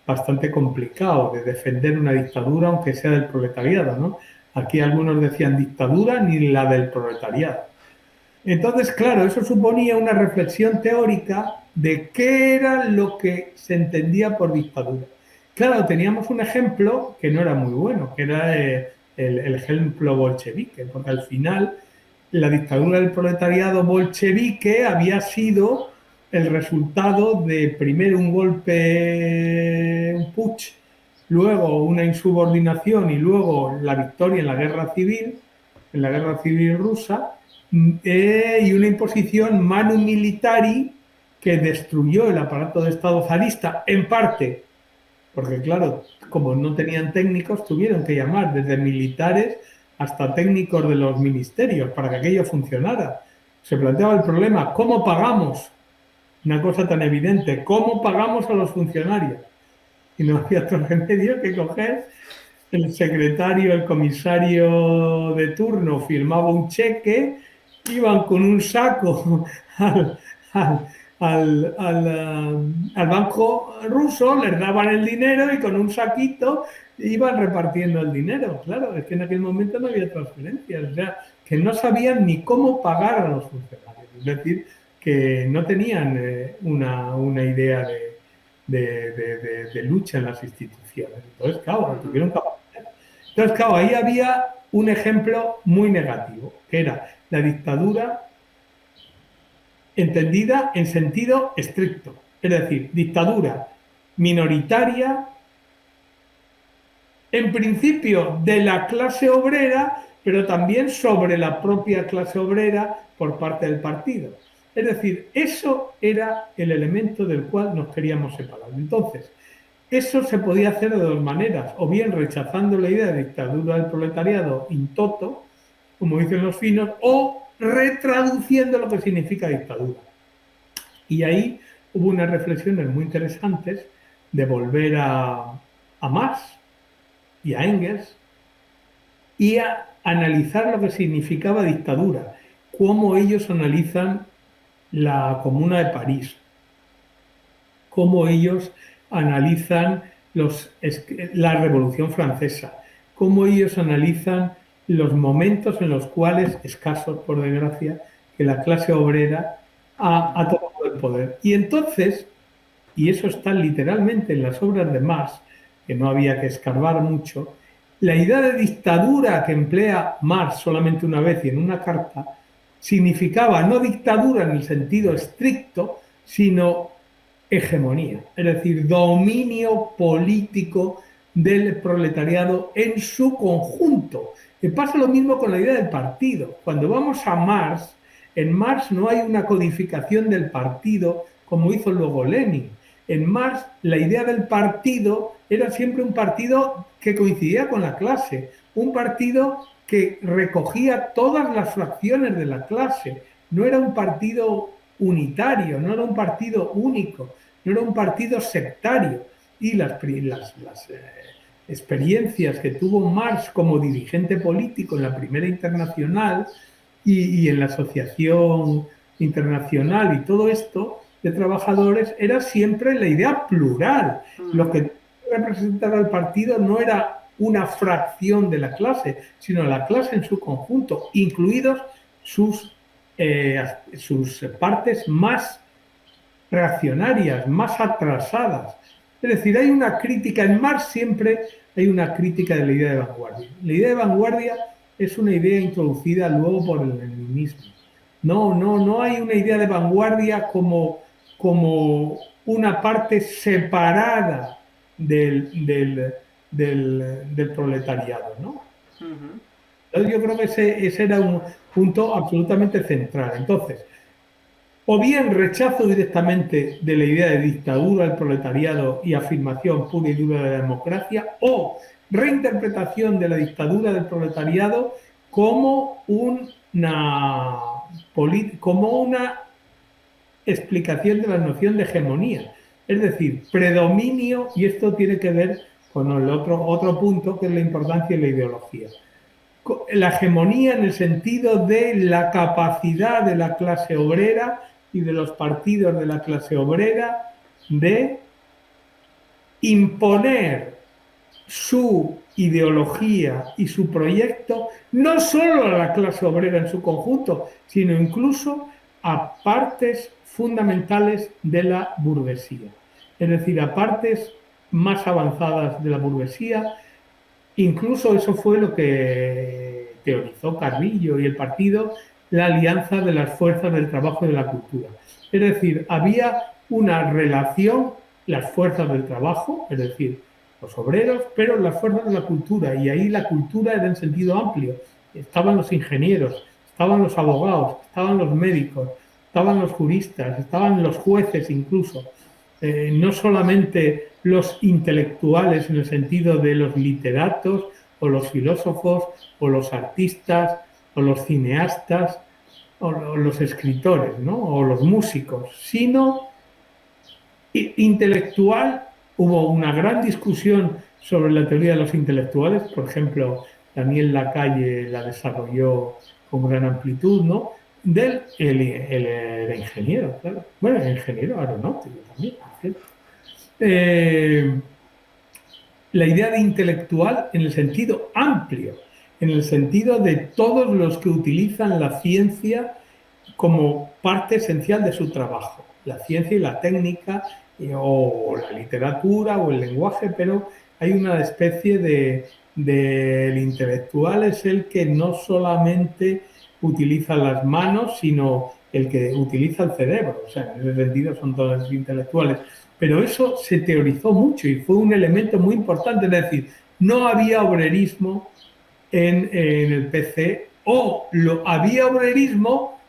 bastante complicado de defender una dictadura, aunque sea del proletariado, ¿no? Aquí algunos decían dictadura ni la del proletariado. Entonces, claro, eso suponía una reflexión teórica de qué era lo que se entendía por dictadura. Claro, teníamos un ejemplo que no era muy bueno, que era el ejemplo bolchevique, porque al final la dictadura del proletariado bolchevique había sido el resultado de primero un golpe, un putsch, luego una insubordinación y luego la victoria en la guerra civil rusa, y una imposición manu militari que destruyó el aparato de Estado zarista, en parte, porque claro, como no tenían técnicos, tuvieron que llamar desde militares hasta técnicos de los ministerios para que aquello funcionara. Se planteaba el problema, ¿cómo pagamos? Una cosa tan evidente, ¿cómo pagamos a los funcionarios? Y no había otro remedio que coger el secretario, el comisario de turno firmaba un cheque, iban con un saco al, al, al banco ruso, les daban el dinero y con un saquito iban repartiendo el dinero. Claro, es que en aquel momento no había transferencias, o sea, que no sabían ni cómo pagar a los funcionarios. Es decir, que no tenían una idea de lucha en las instituciones. Entonces, claro, tuvieron que. Entonces, claro, ahí había un ejemplo muy negativo, que era la dictadura entendida en sentido estricto. Es decir, dictadura minoritaria, en principio de la clase obrera, pero también sobre la propia clase obrera por parte del partido. Es decir, eso era el elemento del cual nos queríamos separar. Entonces, eso se podía hacer de dos maneras, o bien rechazando la idea de dictadura del proletariado in toto, como dicen los finos, o retraduciendo lo que significa dictadura. Y ahí hubo unas reflexiones muy interesantes de volver a Marx y a Engels y a analizar lo que significaba dictadura, cómo ellos analizan la Comuna de París, cómo ellos analizan la Revolución Francesa, cómo ellos analizan los momentos en los cuales, escasos por desgracia, que la clase obrera ha tomado el poder. Y entonces, y eso está literalmente en las obras de Marx, que no había que escarbar mucho, la idea de dictadura que emplea Marx solamente una vez y en una carta, significaba no dictadura en el sentido estricto, sino hegemonía, es decir, dominio político del proletariado en su conjunto. Y pasa lo mismo con la idea del partido. Cuando vamos a Marx, en Marx no hay una codificación del partido como hizo luego Lenin. En Marx la idea del partido era siempre un partido que coincidía con la clase, un partido que recogía todas las fracciones de la clase. No era un partido unitario, no era un partido único, no era un partido sectario. Y las experiencias que tuvo Marx como dirigente político en la Primera Internacional y en la Asociación Internacional y todo esto de trabajadores era siempre la idea plural. Lo que representaba el partido no era una fracción de la clase, sino la clase en su conjunto, incluidos sus sus partes más reaccionarias, más atrasadas. Es decir, hay una crítica, en Marx siempre hay una crítica de la idea de vanguardia. La idea de vanguardia es una idea introducida luego por el leninismo. No hay una idea de vanguardia como una parte separada del proletariado, ¿no? Ujú. Entonces yo creo que ese era un punto absolutamente central. Entonces, o bien rechazo directamente de la idea de dictadura del proletariado y afirmación pura y dura de la democracia, o reinterpretación de la dictadura del proletariado como una explicación de la noción de hegemonía. Es decir, predominio, y esto tiene que ver con el otro punto, que es la importancia de la ideología. La hegemonía en el sentido de la capacidad de la clase obrera y de los partidos de la clase obrera de imponer su ideología y su proyecto no solo a la clase obrera en su conjunto, sino incluso a partes fundamentales de la burguesía. Es decir, a partes más avanzadas de la burguesía. Incluso eso fue lo que teorizó Carrillo y el partido, la alianza de las fuerzas del trabajo y de la cultura. Es decir, había una relación, las fuerzas del trabajo, es decir, los obreros, pero las fuerzas de la cultura, y ahí la cultura era en sentido amplio. Estaban los ingenieros, estaban los abogados, estaban los médicos, estaban los juristas, estaban los jueces incluso. No solamente los intelectuales en el sentido de los literatos o los filósofos o los artistas o los cineastas o los escritores, ¿no? O los músicos, sino intelectual. Hubo una gran discusión sobre la teoría de los intelectuales, por ejemplo, Daniel Lacalle la desarrolló con gran amplitud, ¿no? El ingeniero, claro. Bueno, el ingeniero aeronáutico también, ¿cierto? La idea de intelectual en el sentido amplio, en el sentido de todos los que utilizan la ciencia como parte esencial de su trabajo, la ciencia y la técnica, o la literatura o el lenguaje, pero hay una especie del intelectual es el que no solamente utiliza las manos, sino el que utiliza el cerebro. O sea, en ese sentido son todos los intelectuales. Pero eso se teorizó mucho y fue un elemento muy importante. Es decir, no había obrerismo en el PC, o había obrerismo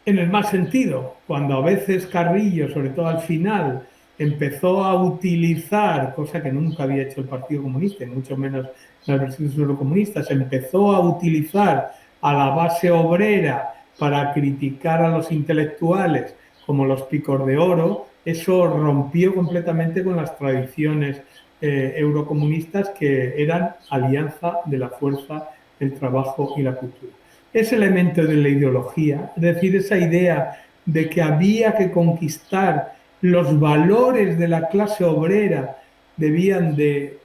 en el mal sentido, cuando a veces Carrillo, sobre todo al final, empezó a utilizar, cosa que nunca había hecho el Partido Comunista, y mucho menos las versiones eurocomunistas, empezó a utilizar a la base obrera para criticar a los intelectuales como los picos de oro. Eso rompió completamente con las tradiciones eurocomunistas, que eran alianza de la fuerza, el trabajo y la cultura. Ese elemento de la ideología, es decir, esa idea de que había que conquistar los valores de la clase obrera, debían de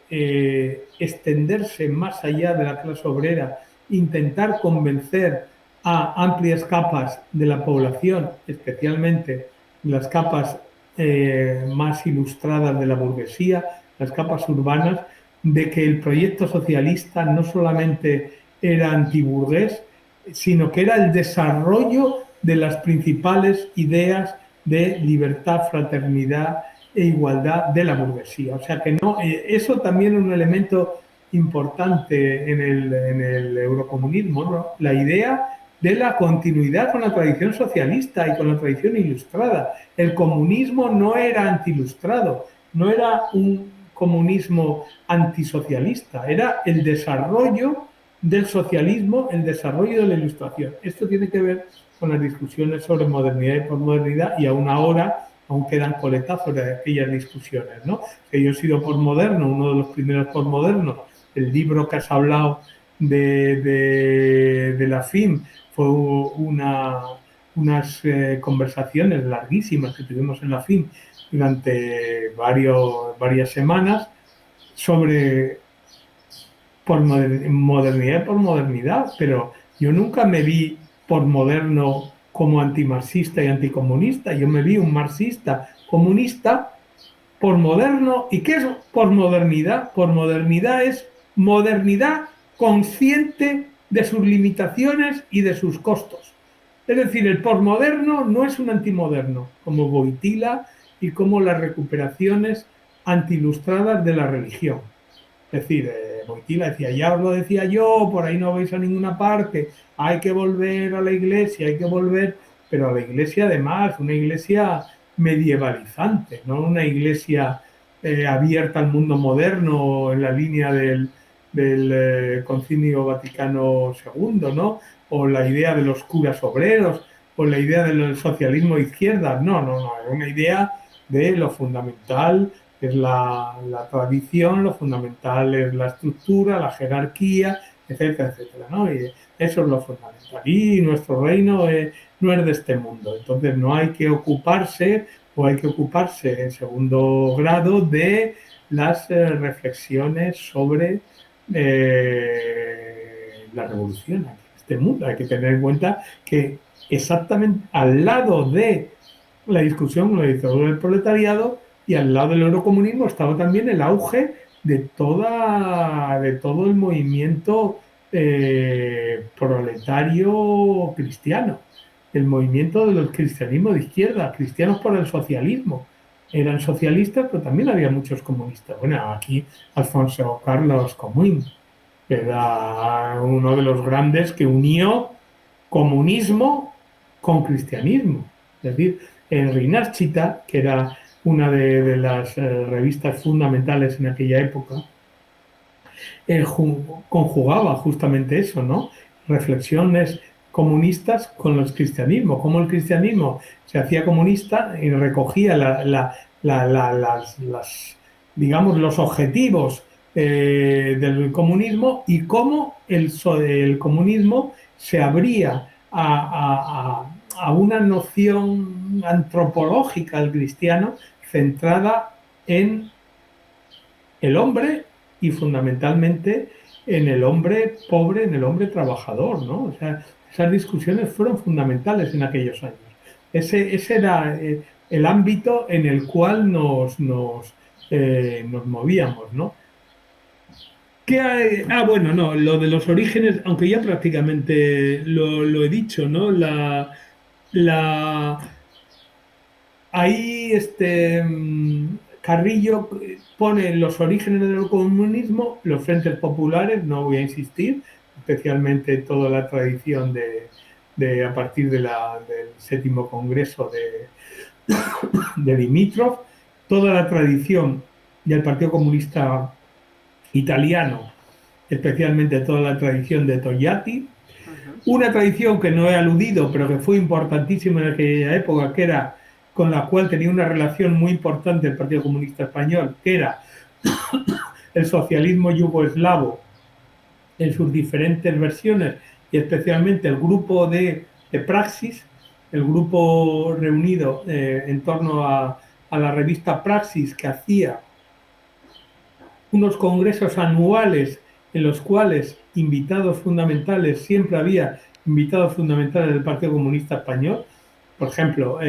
extenderse más allá de la clase obrera, intentar convencer a amplias capas de la población, especialmente las capas más ilustradas de la burguesía, las capas urbanas, de que el proyecto socialista no solamente era antiburgués, sino que era el desarrollo de las principales ideas de libertad, fraternidad e igualdad de la burguesía. O sea que no, eso también es un elemento importante en el eurocomunismo, ¿no? La idea de la continuidad con la tradición socialista y con la tradición ilustrada. El comunismo no era antiilustrado, no era un comunismo antisocialista, era el desarrollo del socialismo, el desarrollo de la ilustración. Esto tiene que ver con las discusiones sobre modernidad y posmodernidad, y aún ahora aún quedan coletazos de aquellas discusiones, ¿no? Que yo he sido posmoderno, uno de los primeros posmodernos. El libro que has hablado de la FIM fue unas conversaciones larguísimas que tuvimos en la FIM durante varias semanas sobre por modernidad y por modernidad, pero yo nunca me vi posmoderno como antimarxista y anticomunista. Yo me vi un marxista comunista posmoderno. ¿Y qué es posmodernidad? Posmodernidad es modernidad consciente de sus limitaciones y de sus costos. Es decir, el posmoderno no es un antimoderno, como Wojtyla y como las recuperaciones antiilustradas de la religión. Es decir, Wojtyla decía, ya os lo decía yo, por ahí no vais a ninguna parte, hay que volver a la iglesia, hay que volver, pero a la iglesia además, una iglesia medievalizante, no una iglesia abierta al mundo moderno en la línea del Concilio Vaticano II, ¿no? O la idea de los curas obreros, o la idea del socialismo de izquierda. No, no, no, es una idea de lo fundamental es la tradición, lo fundamental es la estructura, la jerarquía, etcétera, etcétera, ¿no? Y eso es lo fundamental. Y nuestro reino no es de este mundo, entonces no hay que ocuparse o hay que ocuparse en segundo grado de las reflexiones sobre la revolución en este mundo. Hay que tener en cuenta que exactamente al lado de la discusión con la dictadura del proletariado y al lado del eurocomunismo estaba también el auge de todo el movimiento proletario cristiano, el movimiento de los cristianismos de izquierda, cristianos por el socialismo. Eran socialistas, pero también había muchos comunistas. Bueno, aquí Alfonso Carlos Comín era uno de los grandes que unió comunismo con cristianismo. Es decir, en Rinascita, que era una de las revistas fundamentales en aquella época, conjugaba justamente eso, ¿no? Reflexiones comunistas con los cristianismos, cómo el cristianismo se hacía comunista y recogía digamos, los objetivos del comunismo y cómo el comunismo se abría a una noción antropológica del cristiano centrada en el hombre y fundamentalmente en el hombre pobre, en el hombre trabajador, ¿no? O sea, esas discusiones fueron fundamentales en aquellos años. Ese era el ámbito en el cual nos movíamos, ¿no? Bueno, no, lo de los orígenes, aunque ya prácticamente lo he dicho, ¿no? La, ahí Carrillo pone los orígenes del comunismo, los frentes populares, no voy a insistir, especialmente toda la tradición a partir del séptimo congreso de Dimitrov, toda la tradición del Partido Comunista Italiano, especialmente toda la tradición de Togliatti, una tradición que no he aludido, pero que fue importantísima en aquella época, que era con la cual tenía una relación muy importante el Partido Comunista Español, que era el socialismo yugoslavo en sus diferentes versiones y especialmente el grupo de Praxis, el grupo reunido en torno a la revista Praxis, que hacía unos congresos anuales en los cuales invitados fundamentales, siempre había invitados fundamentales del Partido Comunista Español. Por ejemplo,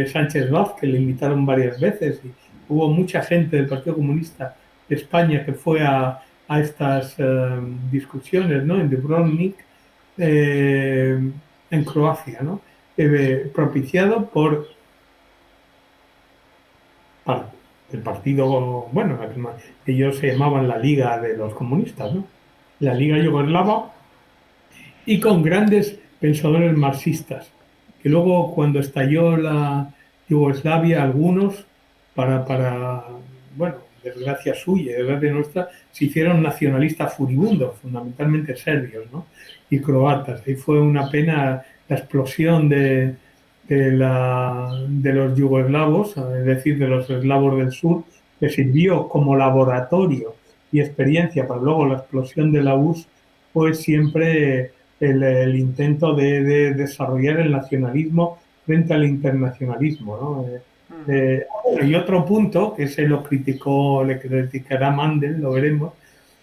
Sánchez Vázquez, que le invitaron varias veces, y hubo mucha gente del Partido Comunista de España que fue a estas discusiones, ¿no? En Dubrovnik, en Croacia, ¿no? Propiciado por el partido, bueno, ellos se llamaban la Liga de los Comunistas, ¿no? La Liga Yugoslava, y con grandes pensadores marxistas, que luego cuando estalló la Yugoslavia, algunos, bueno, desgracia suya, desgracia nuestra, se hicieron nacionalistas furibundos, fundamentalmente serbios, ¿no? Y croatas. Y fue una pena la explosión de los yugoslavos, es decir, de los eslavos del sur, que sirvió como laboratorio y experiencia para luego la explosión de la URSS, fue siempre el intento de desarrollar el nacionalismo frente al internacionalismo, ¿no? Y otro punto, que se le criticará Mandel, lo veremos,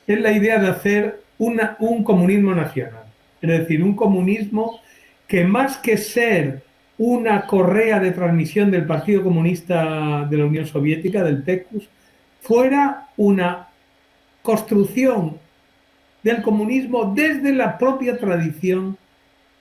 es la idea de hacer un comunismo nacional. Es decir, un comunismo que más que ser una correa de transmisión del Partido Comunista de la Unión Soviética, del PECUS, fuera una construcción del comunismo desde la propia tradición,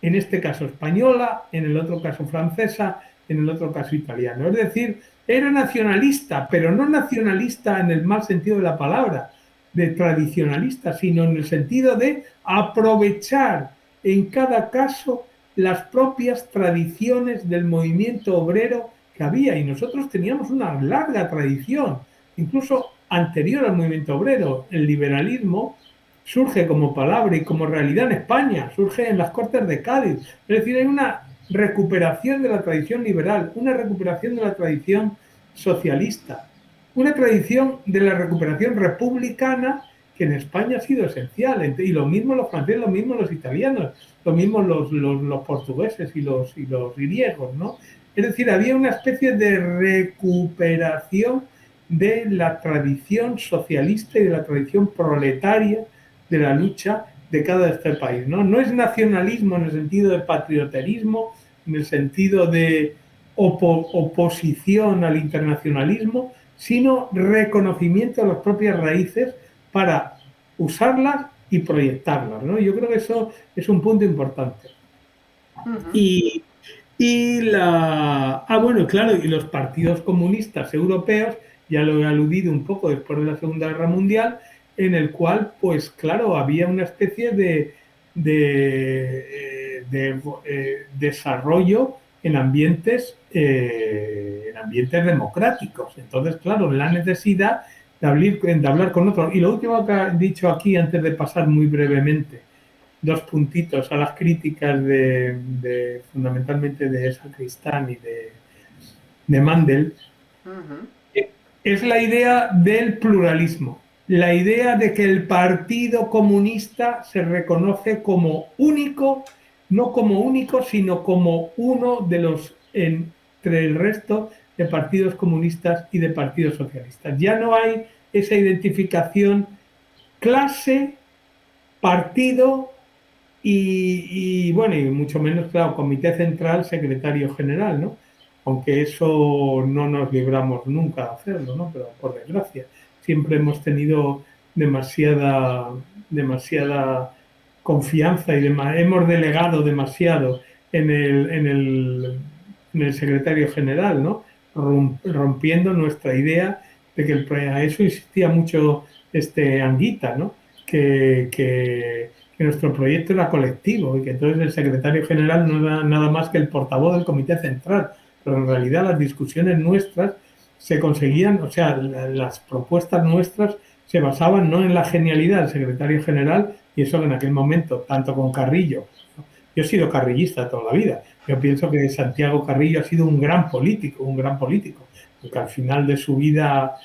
en este caso española, en el otro caso francesa, en el otro caso italiano. Es decir, era nacionalista, pero no nacionalista en el mal sentido de la palabra, de tradicionalista, sino en el sentido de aprovechar en cada caso las propias tradiciones del movimiento obrero que había. Y nosotros teníamos una larga tradición, incluso anterior al movimiento obrero. El liberalismo surge como palabra y como realidad en España, surge en las Cortes de Cádiz. Es decir, hay una recuperación de la tradición liberal, una recuperación de la tradición socialista, una tradición de la recuperación republicana que en España ha sido esencial. Y lo mismo los franceses, lo mismo los italianos, lo mismo los portugueses y los griegos, ¿no? Es decir, había una especie de recuperación de la tradición socialista y de la tradición proletaria de la lucha de cada este país, ¿no? No es nacionalismo en el sentido de patrioterismo, en el sentido de oposición al internacionalismo, sino reconocimiento de las propias raíces para usarlas y proyectarlas, ¿no? Yo creo que eso es un punto importante. Y, bueno, claro, y los partidos comunistas europeos, ya lo he aludido un poco después de la Segunda Guerra Mundial, en el cual, pues claro, había una especie de desarrollo en ambientes democráticos. Entonces, claro, la necesidad de hablar con otros. Y lo último que he dicho aquí, antes de pasar muy brevemente, dos puntitos a las críticas fundamentalmente de Sacristán y de Mandel, es la idea del pluralismo, la idea de que el Partido Comunista se reconoce como único, no como único, sino como uno de los, entre el resto de partidos comunistas y de partidos socialistas. Ya no hay esa identificación clase, partido bueno, y mucho menos, claro, comité central, secretario general, ¿no? Aunque eso no nos libramos nunca de hacerlo, ¿no? Pero por desgracia, siempre hemos tenido demasiada confianza y hemos delegado demasiado en el secretario general, ¿no? Rompiendo nuestra idea de que a eso insistía mucho Anguita, ¿no? Que nuestro proyecto era colectivo y que entonces el secretario general no era nada más que el portavoz del comité central, pero en realidad las discusiones nuestras se conseguían, o sea, las propuestas nuestras se basaban no en la genialidad del secretario general, y eso en aquel momento, tanto con Carrillo, yo he sido carrillista toda la vida, yo pienso que Santiago Carrillo ha sido un gran político, porque al final de su vida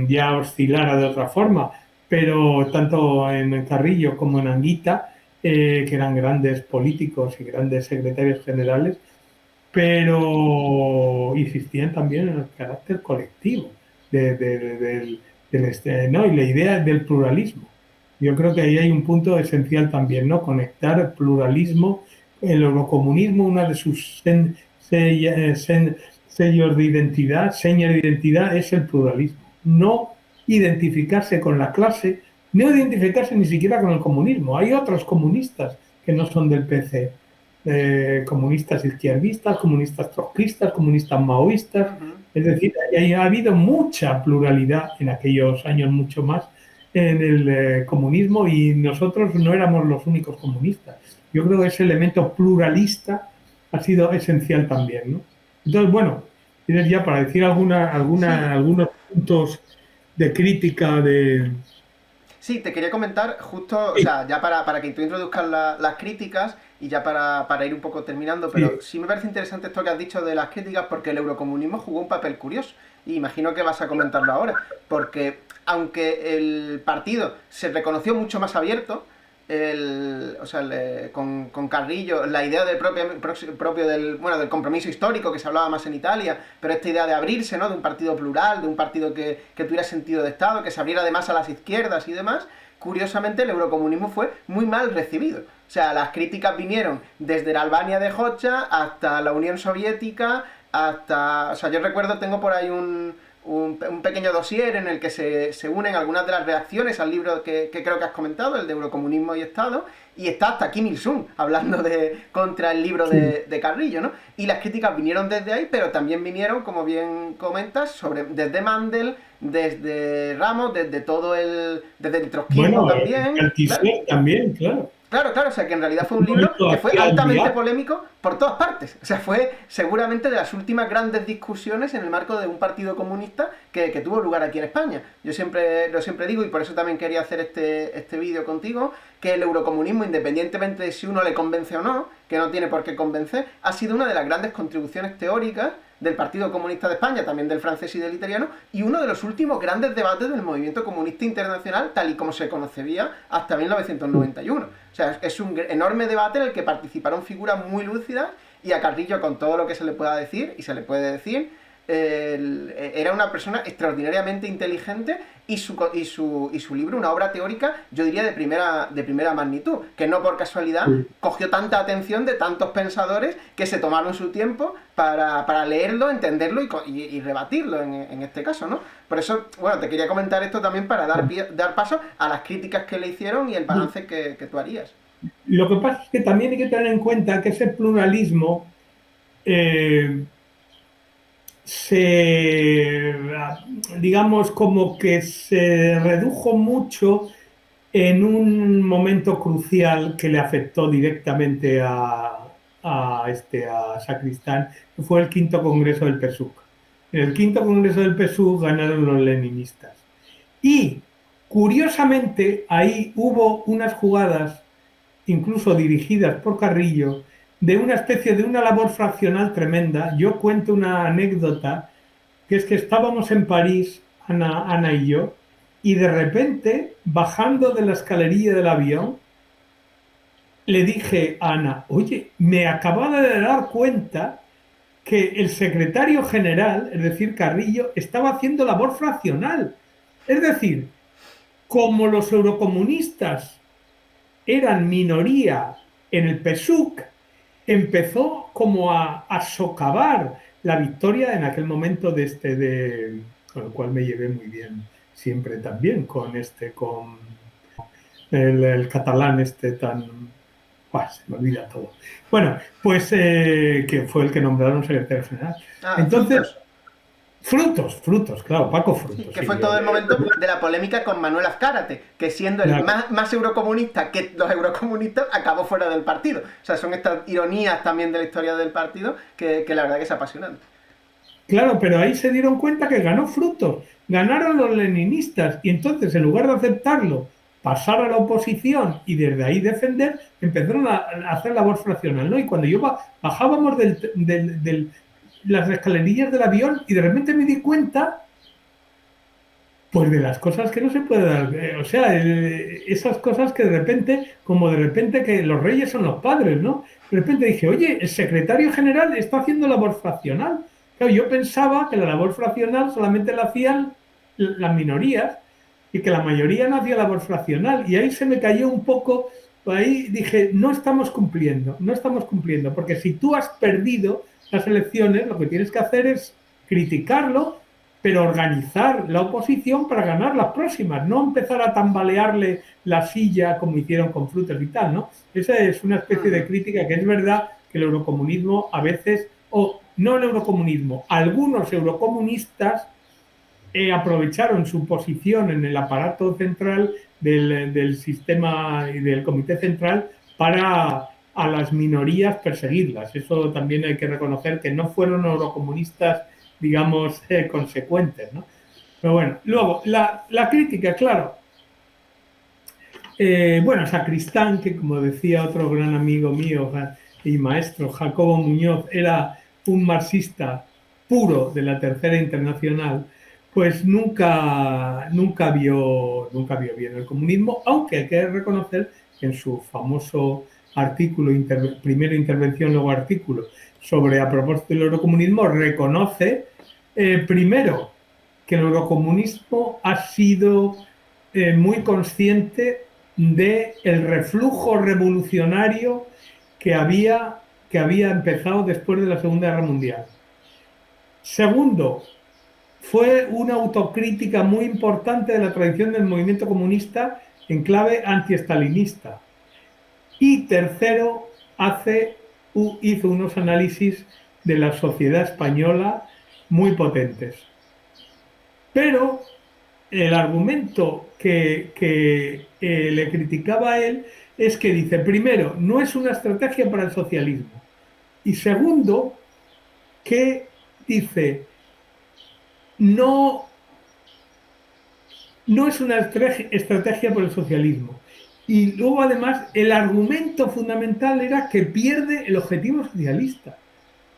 ya oscilara de otra forma, pero tanto en Carrillo como en Anguita, que eran grandes políticos y grandes secretarios generales, pero insistían también en el carácter colectivo ¿no? Y la idea del pluralismo. Yo creo que ahí hay un punto esencial también, ¿no? Conectar el pluralismo, el eurocomunismo, una de sus sellos de identidad, señas de identidad es el pluralismo. No identificarse con la clase, no identificarse ni siquiera con el comunismo. Hay otros comunistas que no son del PC, comunistas izquierdistas, comunistas trotskistas, comunistas maoístas. Es decir, ha habido mucha pluralidad en aquellos años, mucho más en el comunismo, y nosotros no éramos los únicos comunistas. Yo creo que ese elemento pluralista ha sido esencial también, ¿no? Entonces, bueno, tienes ya para decir algunos puntos de crítica de... Sí, te quería comentar justo, o sea, ya para que tú introduzcas las críticas y ya para ir un poco terminando, pero sí me parece interesante esto que has dicho de las críticas, porque el eurocomunismo jugó un papel curioso, y imagino que vas a comentarlo ahora, porque aunque el partido se reconoció mucho más abierto, con Carrillo, la idea propio del compromiso histórico que se hablaba más en Italia, pero esta idea de abrirse, ¿no? De un partido plural, de un partido que tuviera sentido de Estado, que se abriera además a las izquierdas y demás. Curiosamente, el eurocomunismo fue muy mal recibido. O sea, las críticas vinieron desde la Albania de Hoxha hasta la Unión Soviética, hasta... O sea, yo recuerdo, tengo por ahí un pequeño dossier en el que se unen algunas de las reacciones al libro que creo que has comentado, el de Eurocomunismo y Estado, y está hasta Kim Il-sung hablando contra el libro de Carrillo, ¿no? Y las críticas vinieron desde ahí, pero también vinieron, como bien comentas, desde Mandel, desde Ramos, desde el trotskismo también. El Althusser también, claro. Claro, o sea que en realidad fue un libro que fue altamente polémico por todas partes. O sea, fue seguramente de las últimas grandes discusiones en el marco de un partido comunista que tuvo lugar aquí en España. Yo lo siempre digo, y por eso también quería hacer este vídeo contigo, que el eurocomunismo, independientemente de si uno le convence o no, que no tiene por qué convencer, ha sido una de las grandes contribuciones teóricas del Partido Comunista de España, también del francés y del italiano, y uno de los últimos grandes debates del movimiento comunista internacional, tal y como se concebía hasta 1991. O sea, es un enorme debate en el que participaron figuras muy lúcidas, y a Carrillo, con todo lo que se le pueda decir, y se le puede decir, era una persona extraordinariamente inteligente, y su libro, una obra teórica, yo diría de primera magnitud, que no por casualidad cogió tanta atención de tantos pensadores que se tomaron su tiempo para leerlo, entenderlo y rebatirlo en este caso, ¿no? Por eso, bueno, te quería comentar esto también para dar paso a las críticas que le hicieron y el balance que tú harías. Lo que pasa es que también hay que tener en cuenta que ese pluralismo digamos, como que se redujo mucho en un momento crucial que le afectó directamente a Sacristán, que fue el quinto congreso del PSUC. En el quinto congreso del PSUC ganaron los leninistas. Y, curiosamente, ahí hubo unas jugadas, incluso dirigidas por Carrillo, de una especie de una labor fraccional tremenda. Yo cuento una anécdota, que es que estábamos en París, Ana y yo, y de repente, bajando de la escalerilla del avión, le dije a Ana, oye, me acababa de dar cuenta que el secretario general, es decir, Carrillo, estaba haciendo labor fraccional. Es decir, como los eurocomunistas eran minoría en el PSUC, empezó como a socavar la victoria en aquel momento con el cual me llevé muy bien siempre también, con el catalán tan... se me olvida todo. Bueno, pues que fue el que nombraron secretario general. Entonces, Frutos, claro, Paco Frutos. Sí, que fue todo el momento de la polémica con Manuel Azcárate, que siendo el más eurocomunista que los eurocomunistas, acabó fuera del partido. O sea, son estas ironías también de la historia del partido que la verdad que es apasionante. Claro, pero ahí se dieron cuenta que ganó Frutos, ganaron los leninistas, y entonces, en lugar de aceptarlo, pasar a la oposición y desde ahí defender, empezaron a hacer labor fraccional, ¿no? Y cuando bajábamos las escalerillas del avión, y de repente me di cuenta, pues, de las cosas que no se puede dar. O sea, esas cosas que de repente que los reyes son los padres, ¿no? De repente dije, oye, el secretario general está haciendo labor fraccional. Claro, yo pensaba que la labor fraccional solamente la hacían las minorías y que la mayoría no hacía labor fraccional. Y ahí se me cayó un poco, ahí dije, no estamos cumpliendo, porque si tú has perdido las elecciones, lo que tienes que hacer es criticarlo, pero organizar la oposición para ganar las próximas, no empezar a tambalearle la silla como hicieron con Frutos y tal, ¿no? Esa es una especie de crítica, que es verdad que el eurocomunismo a veces, o no el eurocomunismo, algunos eurocomunistas aprovecharon su posición en el aparato central del sistema y del comité central para a las minorías perseguirlas. Eso también hay que reconocer, que no fueron eurocomunistas, digamos, consecuentes, ¿no? Pero bueno, luego, la crítica, claro. Bueno, Sacristán, que como decía otro gran amigo mío y maestro, Jacobo Muñoz, era un marxista puro de la Tercera Internacional, pues nunca vio bien el comunismo, aunque hay que reconocer en su famoso artículo, primero intervención, luego artículo, sobre a propósito del eurocomunismo, reconoce primero que el eurocomunismo ha sido muy consciente del reflujo revolucionario que había empezado después de la Segunda Guerra Mundial. Segundo, fue una autocrítica muy importante de la tradición del movimiento comunista en clave antiestalinista. Y tercero, hizo unos análisis de la sociedad española muy potentes. Pero el argumento que le criticaba a él es que dice, primero, no es una estrategia para el socialismo. Y segundo, que dice, no es una estrategia por el socialismo. Y luego, además, el argumento fundamental era que pierde el objetivo socialista.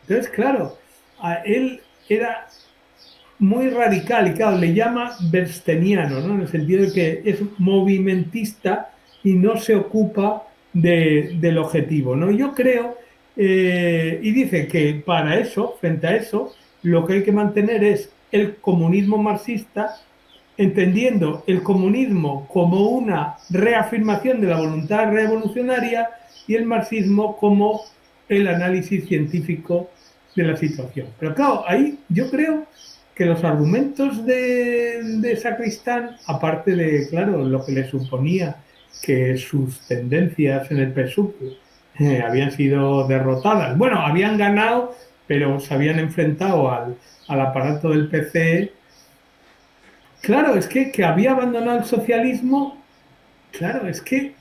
Entonces, claro, a él era muy radical y, claro, le llama bersteniano, ¿no? En el sentido de que es movimentista y no se ocupa del objetivo, ¿no? Yo creo, y dice que para eso, frente a eso, lo que hay que mantener es el comunismo marxista, entendiendo el comunismo como una reafirmación de la voluntad revolucionaria y el marxismo como el análisis científico de la situación. Pero claro, ahí yo creo que los argumentos de Sacristán, aparte de, claro, lo que le suponía que sus tendencias en el PSUV habían sido derrotadas, bueno, habían ganado, pero se habían enfrentado al aparato del PC. Claro, es que había abandonado el socialismo. Claro, es que,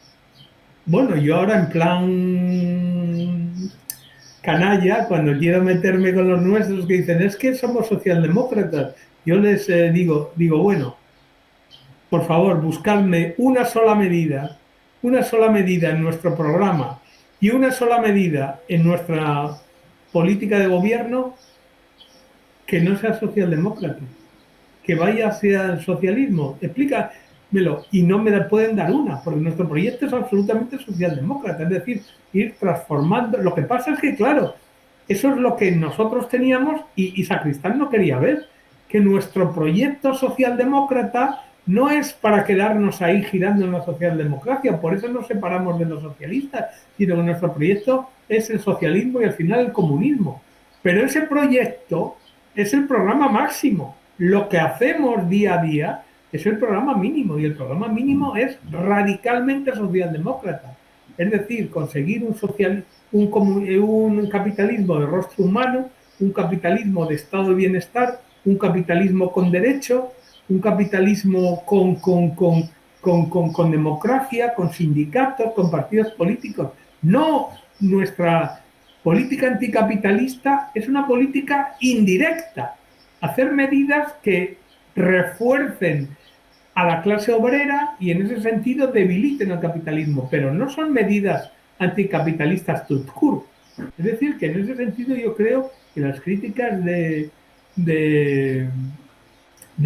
bueno, yo ahora en plan canalla, cuando quiero meterme con los nuestros que dicen, es que somos socialdemócratas, yo les digo, bueno, por favor, buscadme una sola medida en nuestro programa y una sola medida en nuestra política de gobierno que no sea socialdemócrata, que vaya hacia el socialismo. Explícamelo. Y no me pueden dar una, porque nuestro proyecto es absolutamente socialdemócrata, es decir, ir transformando. Lo que pasa es que, claro, eso es lo que nosotros teníamos y Sacristán no quería ver, que nuestro proyecto socialdemócrata no es para quedarnos ahí girando en la socialdemocracia, por eso nos separamos de los socialistas, sino que nuestro proyecto es el socialismo y al final el comunismo. Pero ese proyecto es el programa máximo. Lo que hacemos día a día es el programa mínimo y el programa mínimo es radicalmente socialdemócrata. Es decir, conseguir un capitalismo de rostro humano, un capitalismo de estado de bienestar, un capitalismo con derecho, un capitalismo con democracia, con sindicatos, con partidos políticos. No, nuestra política anticapitalista es una política indirecta. Hacer medidas que refuercen a la clase obrera y en ese sentido debiliten al capitalismo, pero no son medidas anticapitalistas tout court. Es decir, que en ese sentido yo creo que las críticas de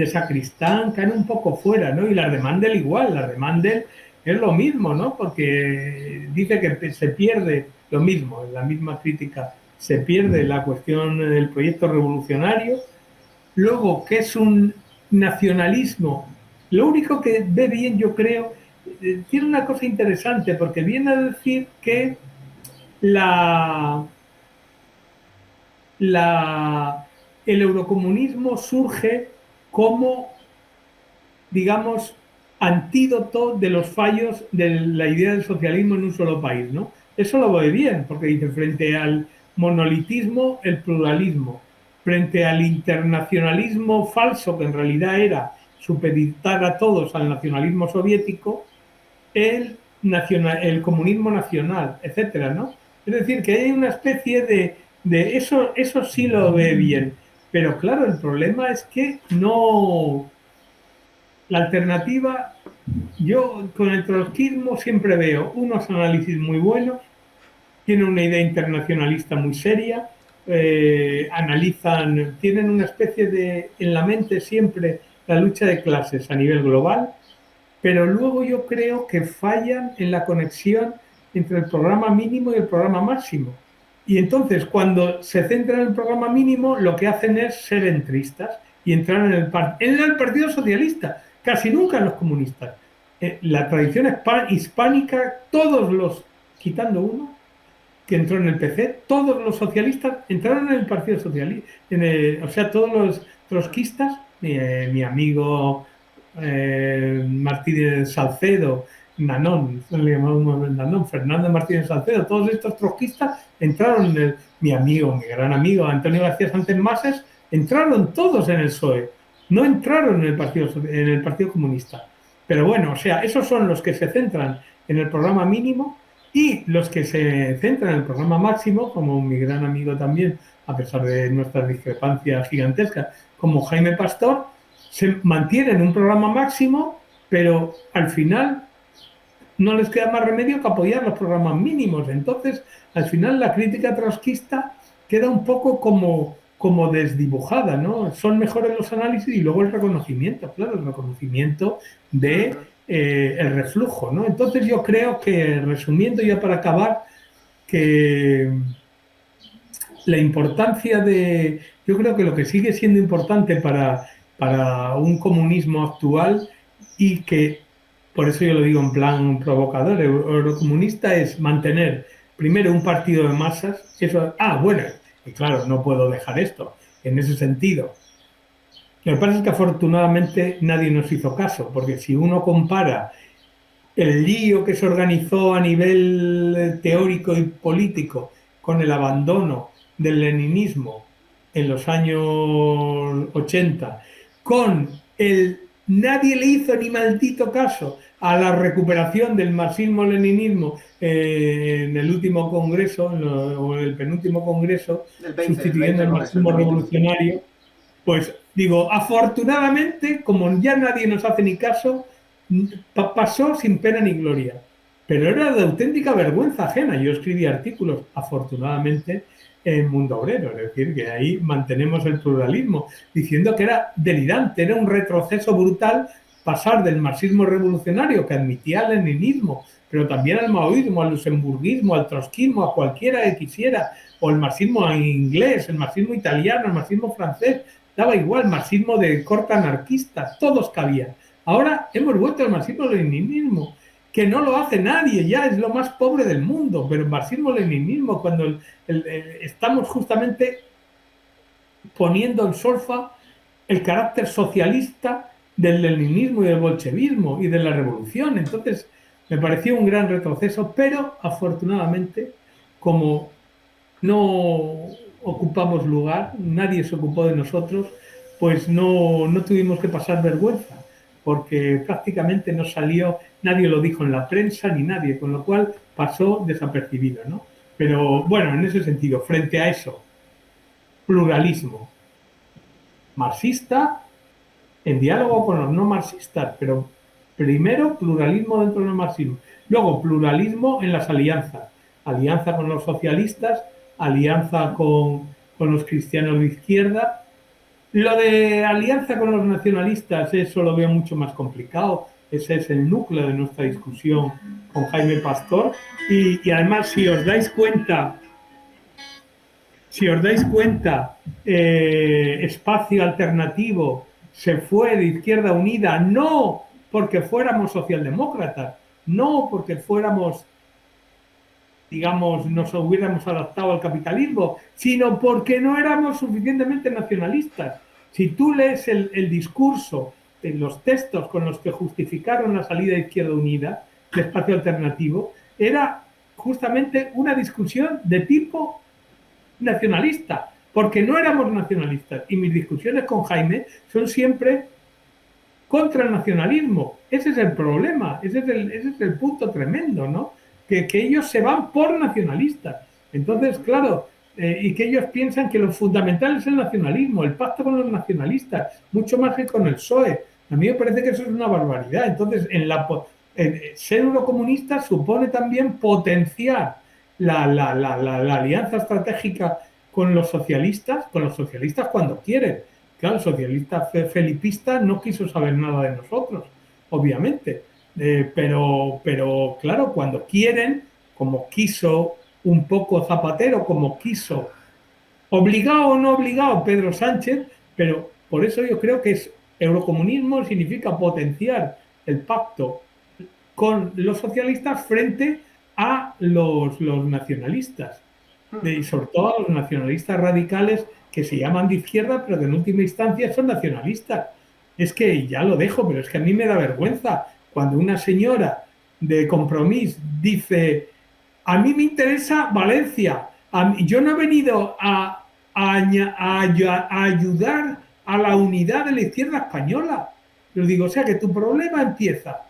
Sacristán caen un poco fuera, ¿no? Y las de Mandel igual, las de Mandel es lo mismo, ¿no? Porque dice que se pierde lo mismo, en la misma crítica, se pierde la cuestión del proyecto revolucionario. Luego, ¿qué es un nacionalismo? Lo único que ve bien, yo creo, tiene una cosa interesante, porque viene a decir que el eurocomunismo surge como, digamos, antídoto de los fallos de la idea del socialismo en un solo país, ¿no? Eso lo ve bien, porque dice, frente al monolitismo, el pluralismo, frente al internacionalismo falso, que en realidad era supeditar a todos al nacionalismo soviético, el comunismo nacional, etcétera, ¿no? Es decir, que hay una especie de eso sí lo ve bien, pero claro, el problema es que no. La alternativa, yo con el trotskismo siempre veo unos análisis muy buenos, tienen una idea internacionalista muy seria, tienen una especie en la mente siempre la lucha de clases a nivel global, pero luego yo creo que fallan en la conexión entre el programa mínimo y el programa máximo. Y entonces, cuando se centran en el programa mínimo, lo que hacen es ser entristas y entrar en el Partido Socialista, casi nunca en los comunistas. La tradición hispánica, quitando uno, que entró en el PC, todos los socialistas entraron en el Partido Socialista, o sea, todos los trotskistas, mi amigo Martínez Salcedo, Nanón, le llamamos Nanón, Fernando Martínez Salcedo, todos estos trotskistas entraron mi amigo, mi gran amigo Antonio García Sánchez Masas, entraron todos en el PSOE, no entraron en el Partido Comunista. Pero bueno, o sea, esos son los que se centran en el programa mínimo y los que se centran en el programa máximo, como mi gran amigo también, a pesar de nuestras discrepancias gigantescas, como Jaime Pastor, se mantienen un programa máximo, pero al final no les queda más remedio que apoyar los programas mínimos. Entonces, al final la crítica trotskista queda un poco como desdibujada, ¿no? Son mejores los análisis y luego el reconocimiento, claro, el reconocimiento de el reflujo, ¿no? Entonces yo creo que, resumiendo ya para acabar, que la importancia yo creo que lo que sigue siendo importante para un comunismo actual y que, por eso yo lo digo en plan provocador, eurocomunista, es mantener primero un partido de masas, bueno, y claro, no puedo dejar esto, en ese sentido. Lo que pasa es que afortunadamente nadie nos hizo caso, porque si uno compara el lío que se organizó a nivel teórico y político con el abandono del leninismo en los años 80, con nadie le hizo ni maldito caso a la recuperación del marxismo-leninismo en el último congreso, o en el penúltimo congreso, sustituyendo el marxismo revolucionario, pues digo, afortunadamente, como ya nadie nos hace ni caso, pasó sin pena ni gloria. Pero era de auténtica vergüenza ajena. Yo escribí artículos, afortunadamente, en Mundo Obrero, es decir, que ahí mantenemos el pluralismo, diciendo que era delirante, era un retroceso brutal pasar del marxismo revolucionario, que admitía el leninismo, pero también al maoísmo, al luxemburguismo, al trotskismo, a cualquiera que quisiera, o el marxismo inglés, el marxismo italiano, el marxismo francés, daba igual, marxismo de corte anarquista, todos cabían. Ahora hemos vuelto al marxismo-leninismo, que no lo hace nadie, ya es lo más pobre del mundo, pero el marxismo-leninismo, cuando estamos justamente poniendo en solfa el carácter socialista del leninismo y del bolchevismo y de la revolución. Entonces, me pareció un gran retroceso, pero afortunadamente, como no ocupamos lugar, nadie se ocupó de nosotros, pues no tuvimos que pasar vergüenza, porque prácticamente no salió, nadie lo dijo en la prensa ni nadie, con lo cual pasó desapercibido, ¿no? Pero bueno, en ese sentido, frente a eso, pluralismo marxista en diálogo con los no marxistas, pero primero pluralismo dentro del marxismo, luego pluralismo en las alianzas, alianza con los socialistas, alianza con los cristianos de izquierda. Lo de alianza con los nacionalistas, eso lo veo mucho más complicado. Ese es el núcleo de nuestra discusión con Jaime Pastor. Y además, si os dais cuenta, Espacio Alternativo se fue de Izquierda Unida no porque fuéramos socialdemócratas, no porque fuéramos, digamos, nos hubiéramos adaptado al capitalismo, sino porque no éramos suficientemente nacionalistas. Si tú lees el discurso, los textos con los que justificaron la salida de Izquierda Unida, de Espacio Alternativo, era justamente una discusión de tipo nacionalista, porque no éramos nacionalistas. Y mis discusiones con Jaime son siempre contra el nacionalismo. Ese es el problema, ese es el punto tremendo, ¿no? Que ellos se van por nacionalistas. Entonces, claro, y que ellos piensan que lo fundamental es el nacionalismo, el pacto con los nacionalistas, mucho más que con el PSOE. A mí me parece que eso es una barbaridad. Entonces, ser eurocomunista supone también potenciar la alianza estratégica con los socialistas cuando quieren. Claro, el socialista felipista no quiso saber nada de nosotros, obviamente. Pero claro, cuando quieren, como quiso un poco Zapatero, como quiso, obligado o no obligado Pedro Sánchez, pero por eso yo creo que es eurocomunismo significa potenciar el pacto con los socialistas frente a los nacionalistas, y sobre todo a los nacionalistas radicales que se llaman de izquierda, pero que en última instancia son nacionalistas. Es que ya lo dejo, pero es que a mí me da vergüenza cuando una señora de Compromís dice: a mí me interesa Valencia, yo no he venido a ayudar a la unidad de la izquierda española. Yo digo, o sea que tu problema empieza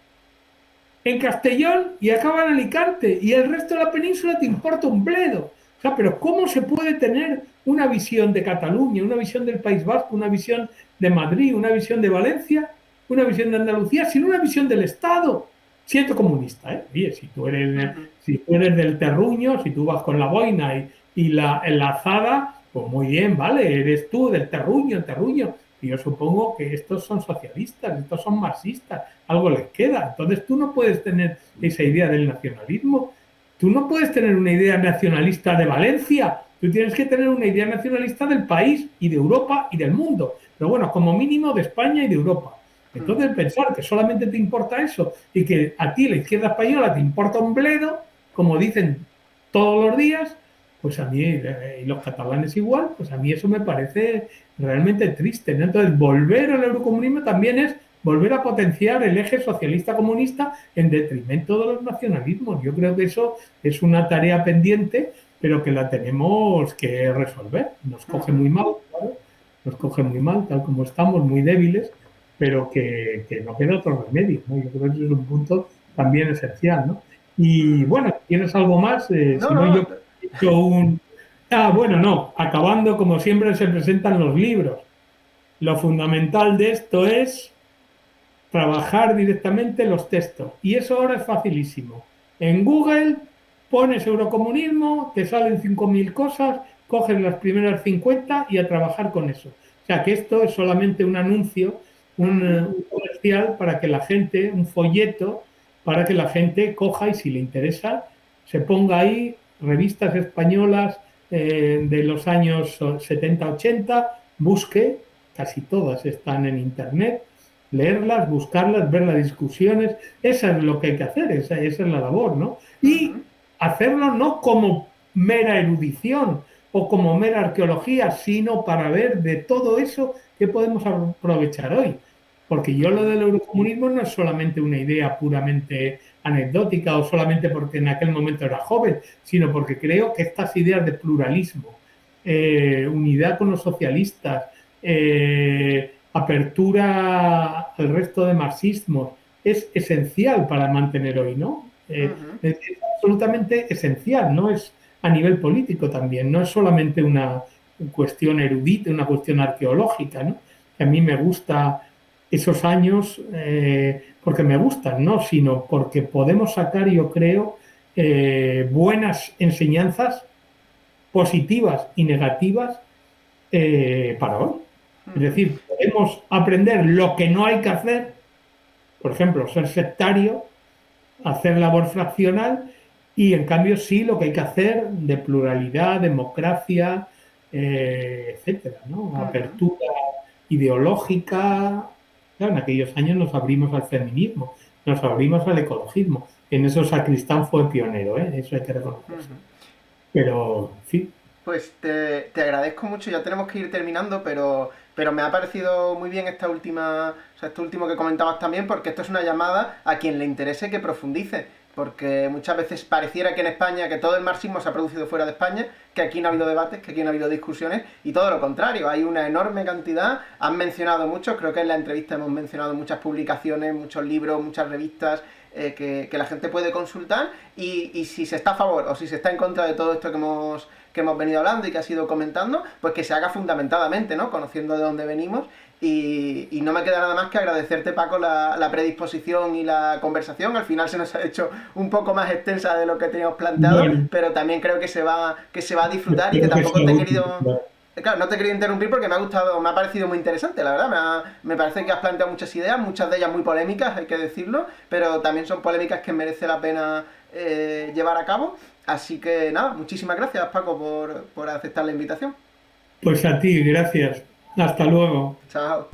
en Castellón y acaba en Alicante, y el resto de la península te importa un bledo. O sea, pero ¿cómo se puede tener una visión de Cataluña, una visión del País Vasco, una visión de Madrid, una visión de Valencia, una visión de Andalucía, sin una visión del Estado? Siento comunista, ¿eh? Oye, si tú eres del terruño, si tú vas con la boina y la azada, pues muy bien, vale, eres tú del terruño, el terruño. Y yo supongo que estos son socialistas, estos son marxistas, algo les queda. Entonces tú no puedes tener esa idea del nacionalismo. Tú no puedes tener una idea nacionalista de Valencia. Tú tienes que tener una idea nacionalista del país y de Europa y del mundo. Pero bueno, como mínimo de España y de Europa. Entonces pensar que solamente te importa eso y que a ti la izquierda española te importa un bledo, como dicen todos los días, pues a mí, y los catalanes igual, pues a mí eso me parece realmente triste, ¿no? Entonces, volver al eurocomunismo también es volver a potenciar el eje socialista-comunista en detrimento de los nacionalismos. Yo creo que eso es una tarea pendiente, pero que la tenemos que resolver. Nos coge muy mal, claro, nos coge muy mal, tal como estamos, muy débiles, pero que no queda otro remedio, ¿no? Yo creo que ese es un punto también esencial, ¿no? Y bueno, ¿tienes algo más? No, Si no, yo no. he hecho un... Ah, bueno, no, acabando, como siempre se presentan los libros. Lo fundamental de esto es trabajar directamente los textos. Y eso ahora es facilísimo. En Google pones eurocomunismo, te salen 5.000 cosas, coges las primeras 50 y a trabajar con eso. O sea que esto es solamente un anuncio, un comercial para que la gente, un folleto, para que la gente coja y si le interesa, se ponga ahí revistas españolas de los años 70-80, busque, casi todas están en internet, leerlas, buscarlas, ver las discusiones, eso es lo que hay que hacer, esa es la labor, ¿no? Y hacerlo no como mera erudición o como mera arqueología, sino para ver de todo eso qué podemos aprovechar hoy. Porque yo lo del eurocomunismo no es solamente una idea puramente anecdótica o solamente porque en aquel momento era joven, sino porque creo que estas ideas de pluralismo, unidad con los socialistas, apertura al resto de marxismos, es esencial para mantener hoy, ¿no? Es absolutamente esencial, ¿no? Es a nivel político también, no es solamente una cuestión erudita, una cuestión arqueológica, ¿no? Que a mí me gusta esos años porque me gustan, ¿no? Sino porque podemos sacar, yo creo, buenas enseñanzas positivas y negativas para hoy. Es decir, podemos aprender lo que no hay que hacer, por ejemplo, ser sectario, hacer labor fraccional, y en cambio sí lo que hay que hacer de pluralidad, democracia, etcétera, ¿no? Apertura ideológica. Claro, en aquellos años nos abrimos al feminismo, nos abrimos al ecologismo. En eso Sacristán fue pionero, ¿eh? Eso hay que reconocerlo. Pero, sí. Pues te agradezco mucho, ya tenemos que ir terminando, pero me ha parecido muy bien esta última, o sea, esto último que comentabas también, porque esto es una llamada a quien le interese que profundice, porque muchas veces pareciera que en España, que todo el marxismo se ha producido fuera de España, que aquí no ha habido debates, que aquí no ha habido discusiones, y todo lo contrario, hay una enorme cantidad, han mencionado muchos, creo que en la entrevista hemos mencionado muchas publicaciones, muchos libros, muchas revistas, que la gente puede consultar, y si se está a favor o si se está en contra de todo esto que hemos venido hablando y que has ido comentando, pues que se haga fundamentadamente, ¿no? Conociendo de dónde venimos. Y no me queda nada más que agradecerte, Paco, la predisposición y la conversación. Al final se nos ha hecho un poco más extensa de lo que teníamos planteado, Bueno, pero también creo que se va a disfrutar y que creo que tampoco sea te he útil, querido... claro. Claro, no te quería interrumpir porque me ha gustado, me ha parecido muy interesante, la verdad. Me parece que has planteado muchas ideas, muchas de ellas muy polémicas, hay que decirlo, pero también son polémicas que merece la pena llevar a cabo. Así que nada, muchísimas gracias, Paco, por aceptar la invitación. Pues a ti, gracias. Hasta luego. Chao.